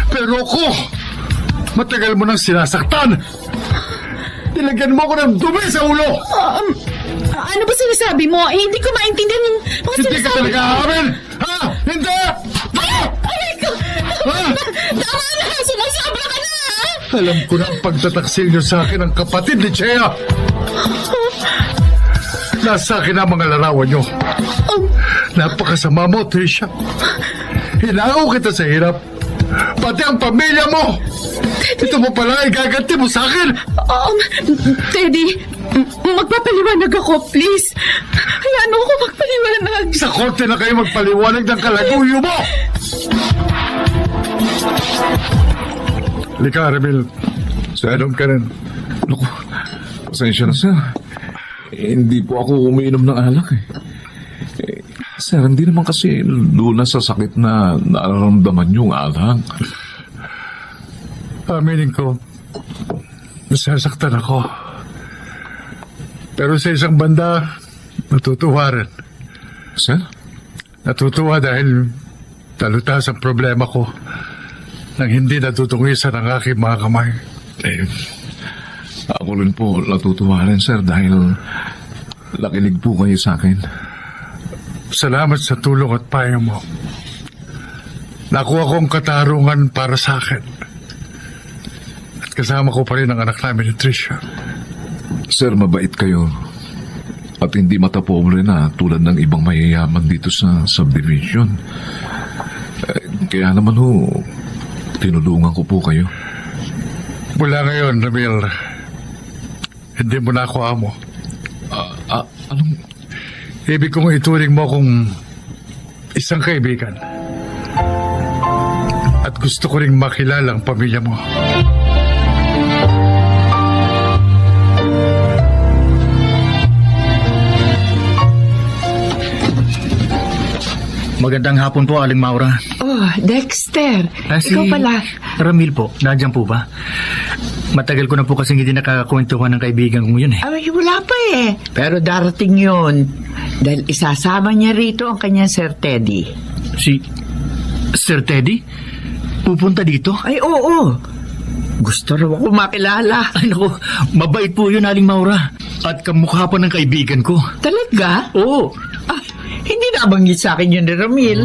A: Pero ako, matagal mo nang sinasaktan. Nilagyan mo ako ng dumi sa ulo.
B: Ano ba sinasabi mo? Hindi ko maintindihan yung mga
A: Hindi ka talaga aamin! Ha? Hindi!
B: Aray ko! Tama na! Sumasobra ka na!
A: Alam ko na ang pagtataksil niyo sa akin ang kapatid ni Chea. Nasa akin ang mga larawan niyo. Napakasama mo, Tricia. Hinao kita sa hirap. Pati ang pamilya mo. Ito mo pala ay gaganti mo sa akin.
B: Teddy, magpapaliwanag ako, please. Hayaan mo ako magpaliwanag.
A: Sa korte na kayo magpaliwanag ng kalaguyo mo. Lika, Ramil. Sadom ka rin.
E: Naku, pasensya na, sir. Hindi po ako umiinom ng alak eh. Sir, hindi naman kasi lunas sa sakit na nararamdaman yung alak.
A: Aminin ko, nasasaktan ako. Pero sa isang banda, natutuwa rin.
E: Sir?
A: Natutuwa dahil talutas ang problema ko nang hindi natutungisan ang aking mga kamay.
E: Ako rin po natutuwa rin, sir, dahil nakinig po kayo sa akin.
A: Salamat sa tulong at payo mo. Nakuha kong katarungan para sa akin. At kasama ko pa rin ang anak namin ni Tricia.
E: Sir, mabait kayo. At hindi matapobre na tulad ng ibang mayayaman dito sa subdivision. Kaya naman ho, tinulungan ko po kayo.
A: Mula ngayon, Ramil, hindi mo na ako amo.
E: Anong...
A: Ibig kong ituring mo kung isang kaibigan. At gusto ko ring makilala ang pamilya mo.
I: Magandang hapon po, Aling Maura.
K: Oh, Dexter. Ikaw pala.
I: Ramil po, nandiyan po ba? Matagal ko na po kasing hindi nakakakwentuhan ng kaibigan kong yun eh.
K: Ay, wala pa eh. Pero darating yun. Dahil isasama niya rito ang kanyang Sir Teddy.
I: Si Sir Teddy? Pupunta dito?
K: Ay, oo. Gusto raw ako makilala.
I: Ay, naku, mabait po yun, Aling Maura. At kamukha pa ng kaibigan ko.
K: Talaga?
I: Oo.
K: Ah, hindi nabanggit sa akin yun ni Ramil.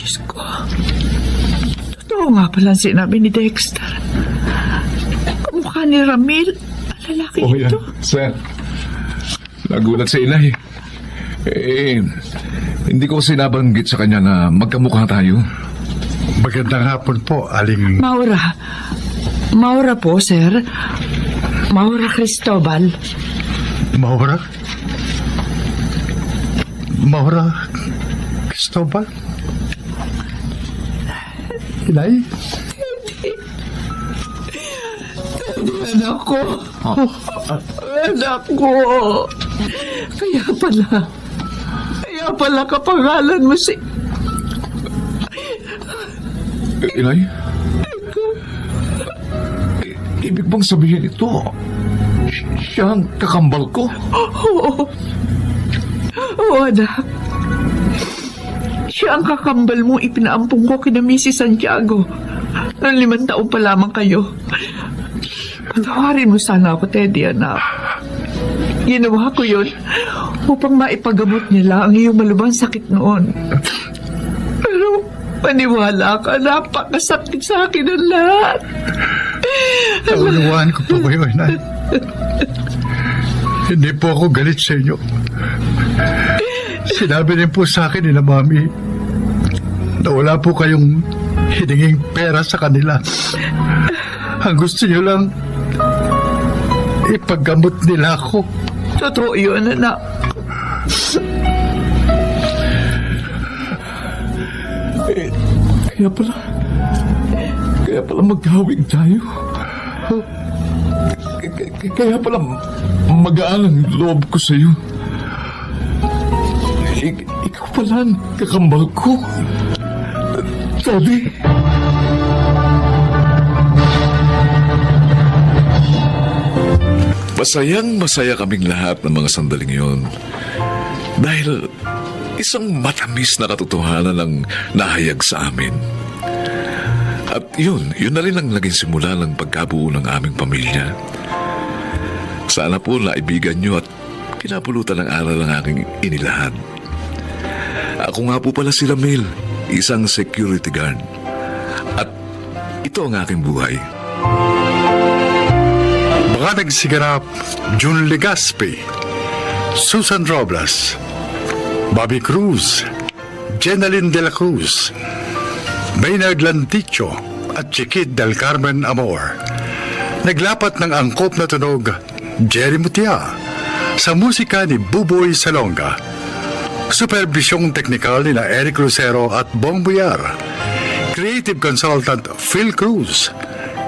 K: Diyos ko. Totoo nga pala ang sinabi ni Dexter. Kamukha ni Ramil. Ang lalaki ito.
E: Sir. Nagulat sa inay. Hindi ko sinabanggit sa kanya na magkamukha tayo.
A: Magandang hapon po, Aling...
K: Maura. Maura po, sir. Maura Cristobal.
A: Maura? Maura Cristobal? Inay?
K: Anak ko. Anak ko. Kaya pala kapangalan mo si...
E: Inay? Ibig bang sabihin ito? Siya ang kakambal ko?
K: Oo, anak. Siya ang kakambal mo ipinaampong ko kina Mrs. Santiago. Nang 5 taon pa lamang kayo. Patawarin mo sana ako, Teddy, anak. Ginawa ko yun upang maipagamot nila ang iyong malubhang sakit noon. Pero paniwala ka, napakasakit sa akin ang lahat.
A: Naunawaan ko po kayo, Inay. Hindi po ako galit sa inyo. Sinabi rin po sa akin ni Mami na wala po kayong hininging pera sa kanila. Ang gusto niyo lang ipaggamot nila ako.
K: Totoo yun, anak.
E: Kaya pala maghawig tayo. Kaya pala magaan ang loob ko sa'yo. Ikaw pala ang kakambal ko. Teddy. Masayang-masaya kaming lahat ng mga sandaling yun. Dahil isang matamis na katotohanan ang nahayag sa amin. At yun na rin ang naging simula ng pagkabuo ng aming pamilya. Sana po naibigan nyo at kinapulutan ng aral ng aking inilahad. Ako nga po pala si Ramil, isang security guard. At ito ang aking buhay.
A: Mga nagsiganap, June Legaspi, Susan Robles, Bobby Cruz, Jenaline de la Cruz, Maynard Lanticho at Chiquit del Carmen Amor. Naglapat ng angkop na tunog, Jerry Mutia, sa musika ni Buboy Salonga. Supervisyong teknikal ni na Eric Lucero at Bong Buyar. Creative consultant Phil Cruz.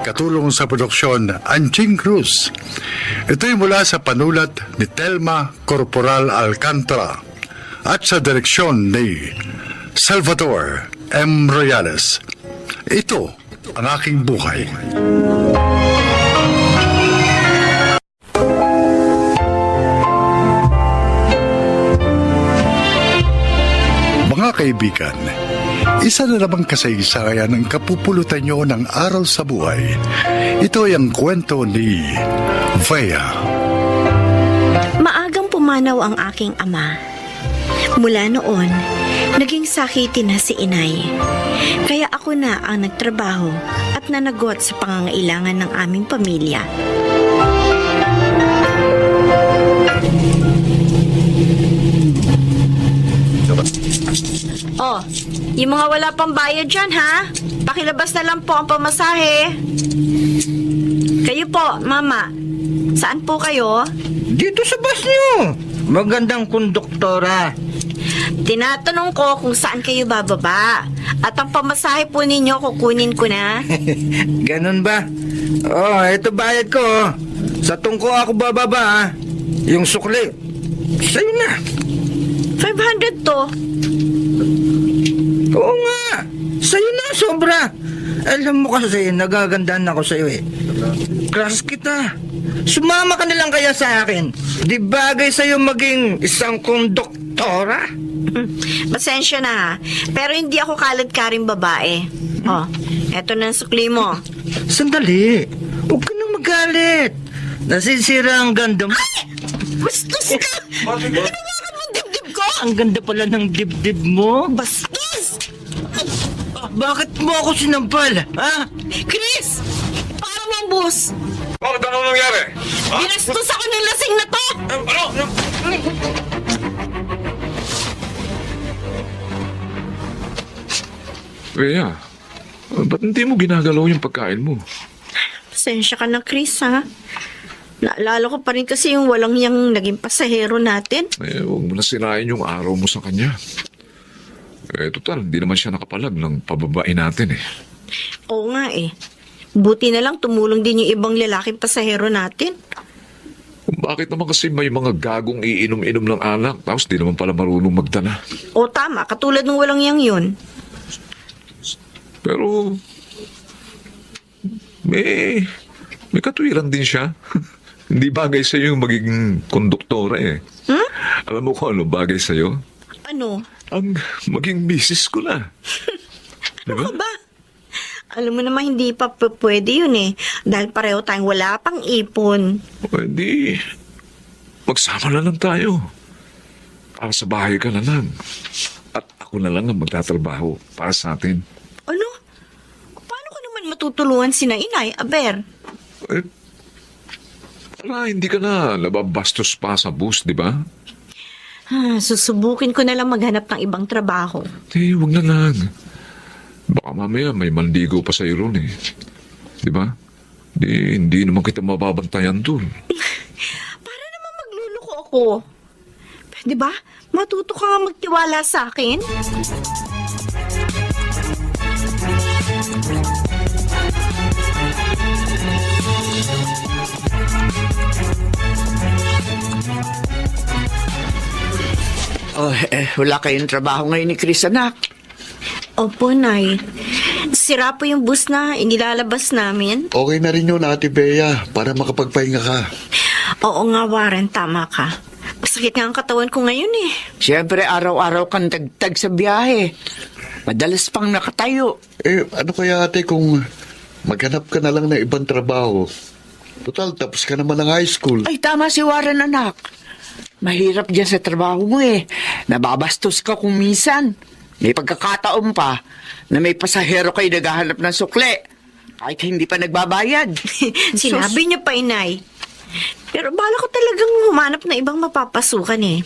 A: Katulong sa produksyon Anching Cruz. Ito'y mula sa panulat ni Telma Corporal Alcantara at sa direksyon ni Salvador M. Royales. Ito ang aking buhay. Mga kaibigan, isa na namang kasaysayan ang kapupulutan nyo ng araw sa buhay. Ito ay ang kwento ni Vea.
N: Pumanaw ang aking ama. Mula noon, naging sakitin na si inay. Kaya ako na ang nagtrabaho at nanagot sa pangangailangan ng aming pamilya. Oh, yung mga wala pang bayad dyan, ha? Pakilabas na lang po ang pamasahe. Kayo po, mama. Saan po kayo?
O: Dito sa bus niyo. Magandang konduktora.
N: Tinatanong ko kung saan kayo bababa. At ang pamasahe po ninyo, kukunin ko na.
O: Ganun ba? Oh, ito bayad ko. Oh. Sa tungko ako bababa, ha? Yung sukli. Sa'yo na.
N: 500 to.
O: Oo nga. Sa'yo na, sobra. Alam mo kasi, nagagandaan ako sa'yo eh. Crush kita. Sumama ka na lang kaya sa akin. Di bagay sa'yo maging isang konduktora?
N: Pasensya na, ha? Pero hindi ako kalad-karing babae. Oh, eto na ang sukli mo.
O: Sandali. Huwag ka nang magalit. Nasisira ang ganda mo.
N: Ay! Bastos ka! Hinawakan mo ang dibdib ko!
O: Ang ganda pala ng dibdib mo.
N: Bastos!
O: Bakit mo ako sinampal, ha?
N: Chris! Para mo ang bus!
E: Bakit ano nangyari?
N: Binastos ako ng lasing na to!
E: Ano? Rhea, ba't hindi mo ginagalaw yung pagkain mo?
N: Pasensya ka na, Chris, ha? Naalala ko pa rin kasi yung walang yang naging pasahero natin.
E: Huwag mo na sirain yung araw mo sa kanya. Total, hindi naman siya nakapalag ng pababain natin eh.
N: Oo nga eh. Buti na lang tumulong din yung ibang lalaking pasahero natin.
E: Bakit naman kasi may mga gagong iinom-inom ng alak tapos di naman pala marunong magdala?
N: O tama, katulad ng walang yang yun.
E: Pero may katwiran din siya. Hindi bagay sa'yo yung magiging konduktora eh. Alam mo kung ano bagay sa'yo?
N: Ano?
E: Ang maging misis ko na.
N: Ano ka ba? Alam mo naman hindi pa pwede yun eh. Dahil pareho tayong wala pang ipon.
E: Hindi. Magsama na lang tayo. Para sa bahay ka na lang. At ako na lang ang magtatrabaho para sa atin.
N: Ano? Paano ko naman matutulungan sina inay, Aber?
E: Para hindi ka na nababastos pa sa bus, di ba?
N: Susubukin ko na lang maghanap ng ibang trabaho.
E: Huwag na lang. Baka mamaya may mandigo pa sa'yo ron eh. Di ba? Hindi naman kita mababantayan dun.
N: Para naman magluloko ako. Di ba? Matuto ka nga magtiwala sa akin.
K: Oh, wala kayong trabaho ngayon ni Chris, anak.
N: Opo, Nay. Sira po yung bus na inilalabas namin.
D: Okay na rin yun, Ate Bea, para makapagpahinga ka.
N: Oo nga, Warren. Tama ka. Masakit nga ang katawan ko ngayon eh.
K: Siyempre, araw-araw kang tagtag sa biyahe. Madalas pang nakatayo.
D: Ano kaya ate kung maghanap ka na lang ng ibang trabaho? Total, tapos ka naman ng high school.
K: Ay, tama si Warren, anak. Mahirap dyan sa trabaho mo eh. Nababastos ka kung minsan. May pagkakataon pa na may pasahero kayo naghahanap ng sukle. Kahit hindi pa nagbabayad.
N: Sinabi niya pa, Inay. Pero bala ko talagang humanap na ibang mapapasukan eh.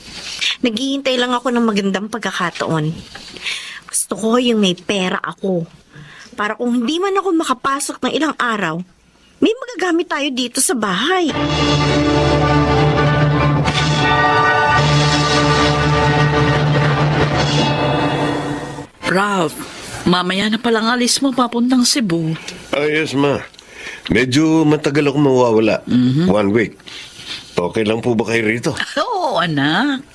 N: Naghihintay lang ako ng magandang pagkakataon. Gusto ko yung may pera ako. Para kung hindi man ako makapasok ng ilang araw, may magagamit tayo dito sa bahay.
G: Ralph, mamaya na palang alis mo papuntang Cebu.
F: Yes, ma. Medyo matagal ako mawawala. 1 week. Okay lang po ba kayo rito?
G: Oo, anak.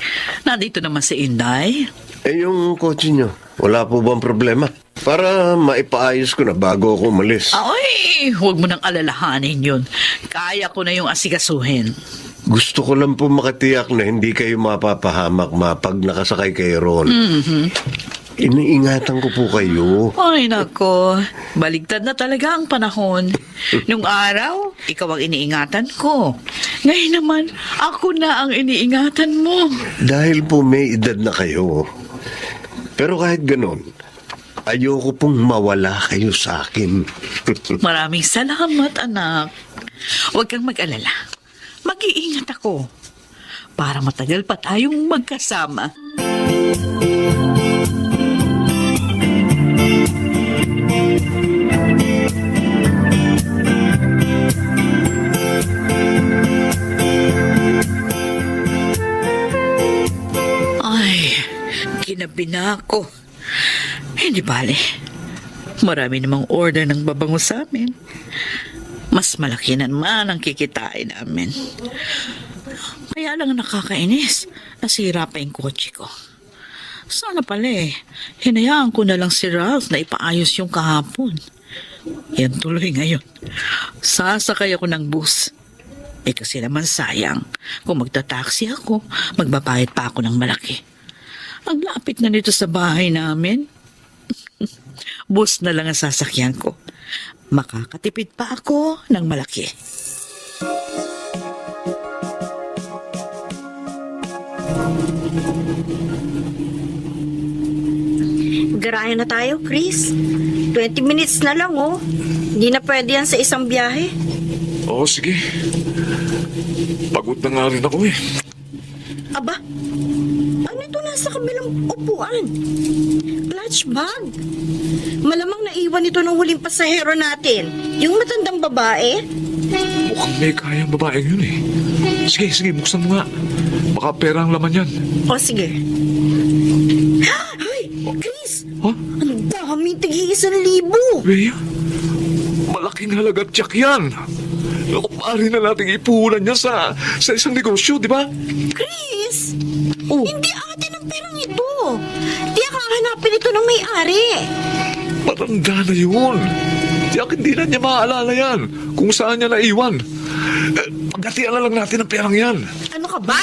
G: Nandito naman si Inday.
F: Yung kotse nyo, wala po bang problema? Para maipaayos ko na bago ako umalis.
G: Ay, huwag mo nang alalahanin yun. Kaya ko na yung asikasuhin.
F: Gusto ko lang po makatiyak na hindi kayo mapapahamak pag nakasakay kayo roon.
L: Iniingatan ko po kayo.
G: Ay, nako. Baligtad na talaga ang panahon. Nung araw, ikaw ang iniingatan ko. Ngayon naman, ako na ang iniingatan mo.
L: Dahil po may edad na kayo. Pero kahit ganon, ayoko pong mawala kayo sa akin.
G: Maraming salamat, anak. Huwag kang mag-alala. Mag-iingat ako para matagal pa tayong magkasama. Ay, ginabi na ako. Hindi bale. Marami namang order ng babango sa amin. Mas malaki na naman ang kikitain namin. Kaya lang nakakainis. Nasira pa yung kotse ko. Sana pala hinayaan ko na lang si Ralph na ipaayos yung kahapon. Yan tuloy ngayon. Sasakay ako ng bus. Kasi naman sayang. Kung magta-taxi ako, magbabayad pa ako ng malaki. Ang lapit na nito sa bahay namin. Bus na lang ang sasakyan ko. Makakatipid pa ako ng malaki.
N: Garahe na tayo, Chris. 20 minutes na lang, oh. Hindi na pwede yan sa isang biyahe.
E: Oo, sige. Pagod na nga rin ako
N: Aba, ano ito nasa kabilang upuan? Clutch bag. Malamang naiwan ito ng huling pasahero natin. Yung matandang babae.
E: Mukhang may kayang babaeng yun Sige, buksan mo nga. Baka pera ang laman yan.
N: O, sige. Ay, Chris!
E: Ha?
N: Ang dami, tig-1,000.
E: Bea, malaking halagat tiyak yan. Naku, maaari na nating ipuhunan yan sa isang negosyo, di ba?
N: Chris! Hindi atin ang perang ito. Tiyak hahanapin ito ng may-ari.
E: Matanda na yun. Tiyak hindi na niya maaalala yan kung saan niya naiwan. Paghatian na lang natin ang perang yan.
N: Ano ka ba?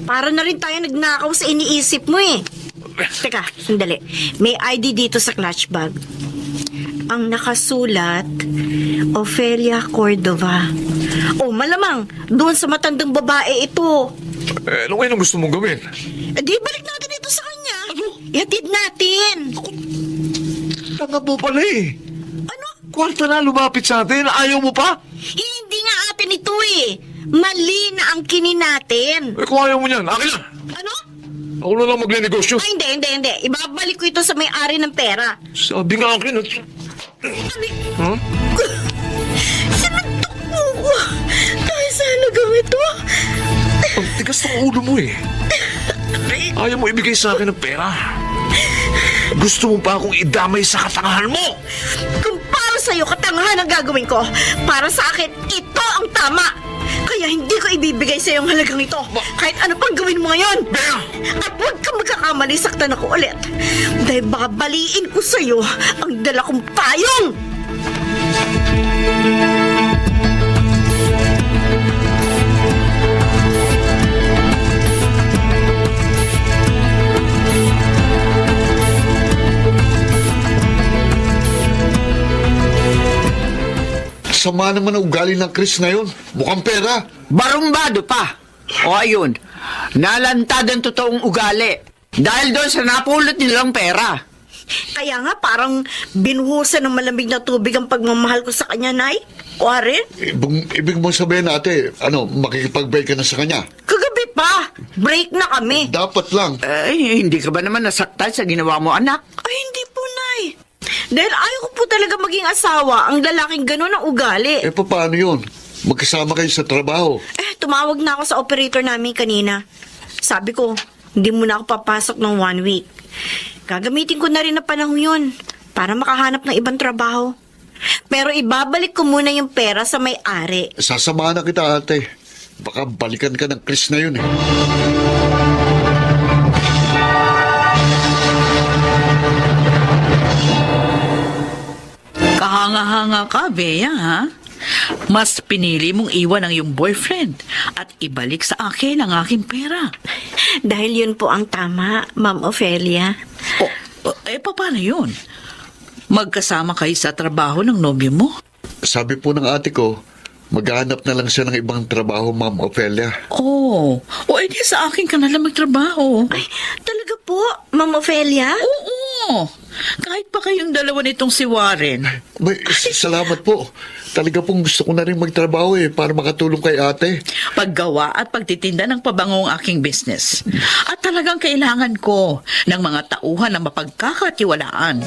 N: Para na rin tayo nagnakaw sa iniisip mo Teka, sandali. May ID dito sa clutch bag. Ang nakasulat, Ofelia Cordova. Malamang, doon sa matandang babae ito.
E: Ano ngayon ang gusto mong gawin?
N: Di balik natin ito sa kanya. Ihatid natin.
E: Tanga mo pala
N: Ano?
E: Kwarta na lumapit sa atin, ayaw mo pa?
N: Hindi nga atin ito Mali na ang kinin natin.
E: Kung ayaw mo niyan, akin na.
N: Ano?
E: Ako na lang magne-negosyo.
N: Ay, hindi. Ibabalik ko ito sa may-ari ng pera.
E: Sabi nga akin.
N: Huh? Sinuntok mo ko. Dahil sa halagang ito.
E: Ang tigas ng ulo mo Ayaw mo ibigay sa akin ng pera. Gusto mo pa akong idamay sa katangahan mo?
N: Kung para sa'yo katangahan ang gagawin ko, para sa akin, ito ang tama. Kaya hindi ko ibibigay sa'yo ang halagang ito. Kahit ano pang gawin mo ngayon. At huwag kang magkakamali, saktan ako ulit. Dahil baka baliin ko sa'yo ang dala kong payong.
D: Sama naman ang ugali ng Chris na yun. Mukhang pera.
K: Barumbado pa. O ayun, nalantad ang totoong ugali. Dahil doon sa napulot nilang pera.
N: Kaya nga parang binuhusan ng malamig na tubig ang pagmamahal ko sa kanya, Nay. Kuwarin?
D: Ibig mo sabihin ate, makikipag-break ka na sa kanya?
N: Kagabi pa. Break na kami.
D: Dapat lang.
K: Ay, hindi ka ba naman nasaktan sa ginawa mo, anak?
N: Ay, hindi po, Nay. Dahil ayaw ko po talaga maging asawa ang lalaking gano'n ang ugali.
D: Paano yun? Magkasama kayo sa trabaho.
N: Tumawag na ako sa operator namin kanina. Sabi ko, hindi muna ako papasok ng 1 week. Gagamitin ko na rin na panahon yun para makahanap ng ibang trabaho. Pero ibabalik ko muna yung pera sa may-ari.
D: Sasamahan na kita ate. Baka balikan ka ng Chris na yun
G: Kahanga-hanga ka, Bea, ha? Mas pinili mong iwan ang iyong boyfriend at ibalik sa akin ang aking pera.
N: Dahil yun po ang tama, Ma'am Ofelia.
G: Paano yun? Magkasama kayo sa trabaho ng nobyo mo?
D: Sabi po ng ate ko, maghahanap na lang siya ng ibang trabaho, Ma'am Ofelia.
G: Oh, edi sa akin ka na lang magtrabaho.
N: Talaga po, Ma'am Ofelia?
G: Oo, kahit pa kayong dalawa nitong si Warren.
D: Salamat po. Talaga pong gusto ko na rin magtrabaho para makatulong kay ate.
G: Paggawa at pagtitinda ng pabango ang aking business. At talagang kailangan ko ng mga tauhan na mapagkakatiwalaan.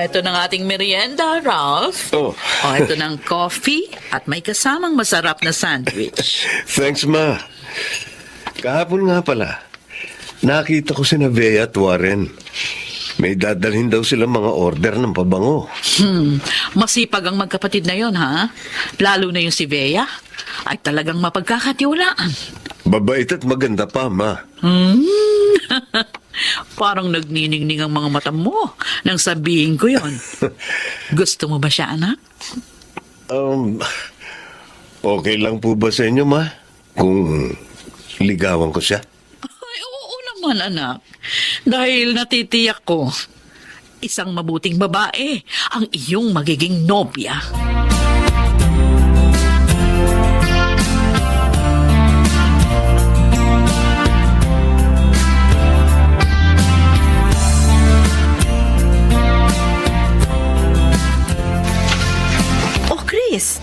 G: Ito ng ating merienda, Ralph. Ito ng coffee at may kasamang masarap na sandwich.
F: Thanks, Ma. Kahapon nga pala, nakita ko si Bea at Warren. May dadalhin daw sila mga order ng pabango.
G: Masipag ang magkapatid na yon, ha? Lalo na yung si Bea. Ay talagang mapagkakatiwalaan.
F: Babait at maganda pa, Ma.
G: Parang nagniningning ang mga mata mo nang sabihin ko yon. Gusto mo ba siya, anak?
F: Okay lang po ba sa inyo, Ma? Kung ligawan ko siya?
G: Ay, oo naman, anak. Dahil natitiyak ko, isang mabuting babae ang iyong magiging nobya.
N: Chris,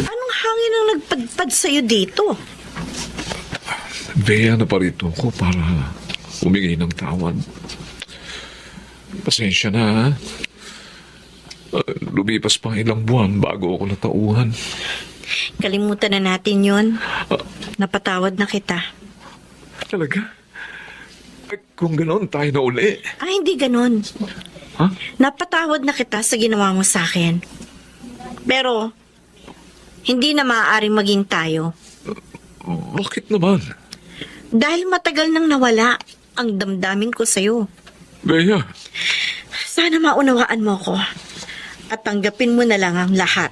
N: anong hangin ang nagpadpad sa'yo dito?
E: Bea, naparito ko para humingi ng tawad. Pasensya na, ha? Lumipas pang ilang buwan bago ako natauhan.
N: Kalimutan na natin yon. Napatawad na kita.
E: Talaga? Kung gano'n, tayo na uli.
N: Hindi gano'n.
E: Ha?
N: Napatawad na kita sa ginawa mo sa akin. Pero, hindi na maaaring maging tayo.
E: Bakit naman?
N: Dahil matagal nang nawala ang damdamin ko sa'yo.
E: Bea.
N: Sana maunawaan mo ko at tanggapin mo na lang ang lahat.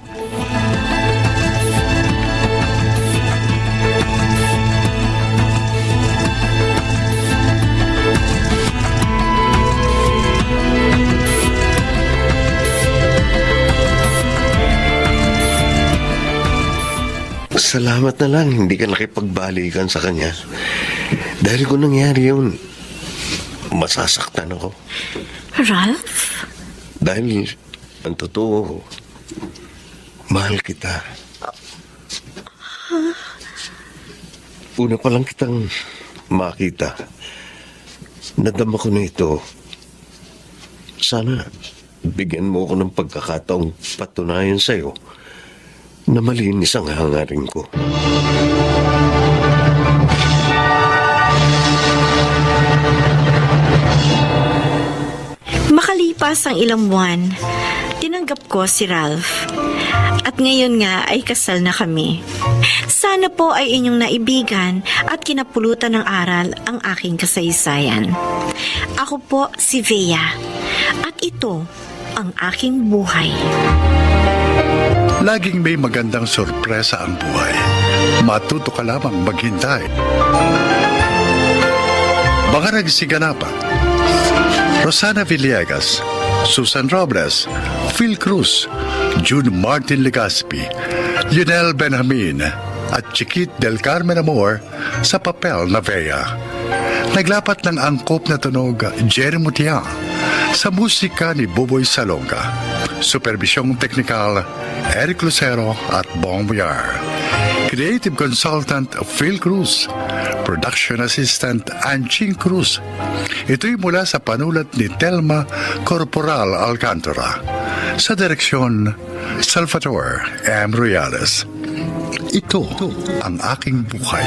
F: Salamat na lang, hindi ka nakipagbalikan sa kanya. Dahil kung nangyari yun, masasaktan ako.
N: Ralph?
F: Dahil, ang totoo, mahal kita. Una pa lang kitang makita. Nadama ko na ito. Sana, bigyan mo ako ng pagkakataong patunayan sa'yo na malinis ang hangarin ko.
N: Makalipas ang ilang buwan, tinanggap ko si Ralph. At ngayon nga ay kasal na kami. Sana po ay inyong naibigan at kinapulutan ng aral ang aking kasaysayan. Ako po si Bea at ito ang aking buhay.
A: Laging may magandang sorpresa ang buhay. Matuto ka lamang maghintay. Mga nagsiganapan: Rosana Villegas, Susan Robles, Phil Cruz, June Martin Legaspi, Lionel Benjamin, at Chiquit del Carmen Amor sa papel na Bea. Naglapat ng angkop na tunog Jerry Mutiang sa musika ni Buboy Salonga. Supervisyong teknikal Eric Lucero at Bong Boyar. Creative Consultant Phil Cruz. Production Assistant Anching Cruz. Ito'y mula sa panulat ni Telma Corporal Alcantara. Sa direksyon, Salvador M. Royales. Ito ang aking buhay.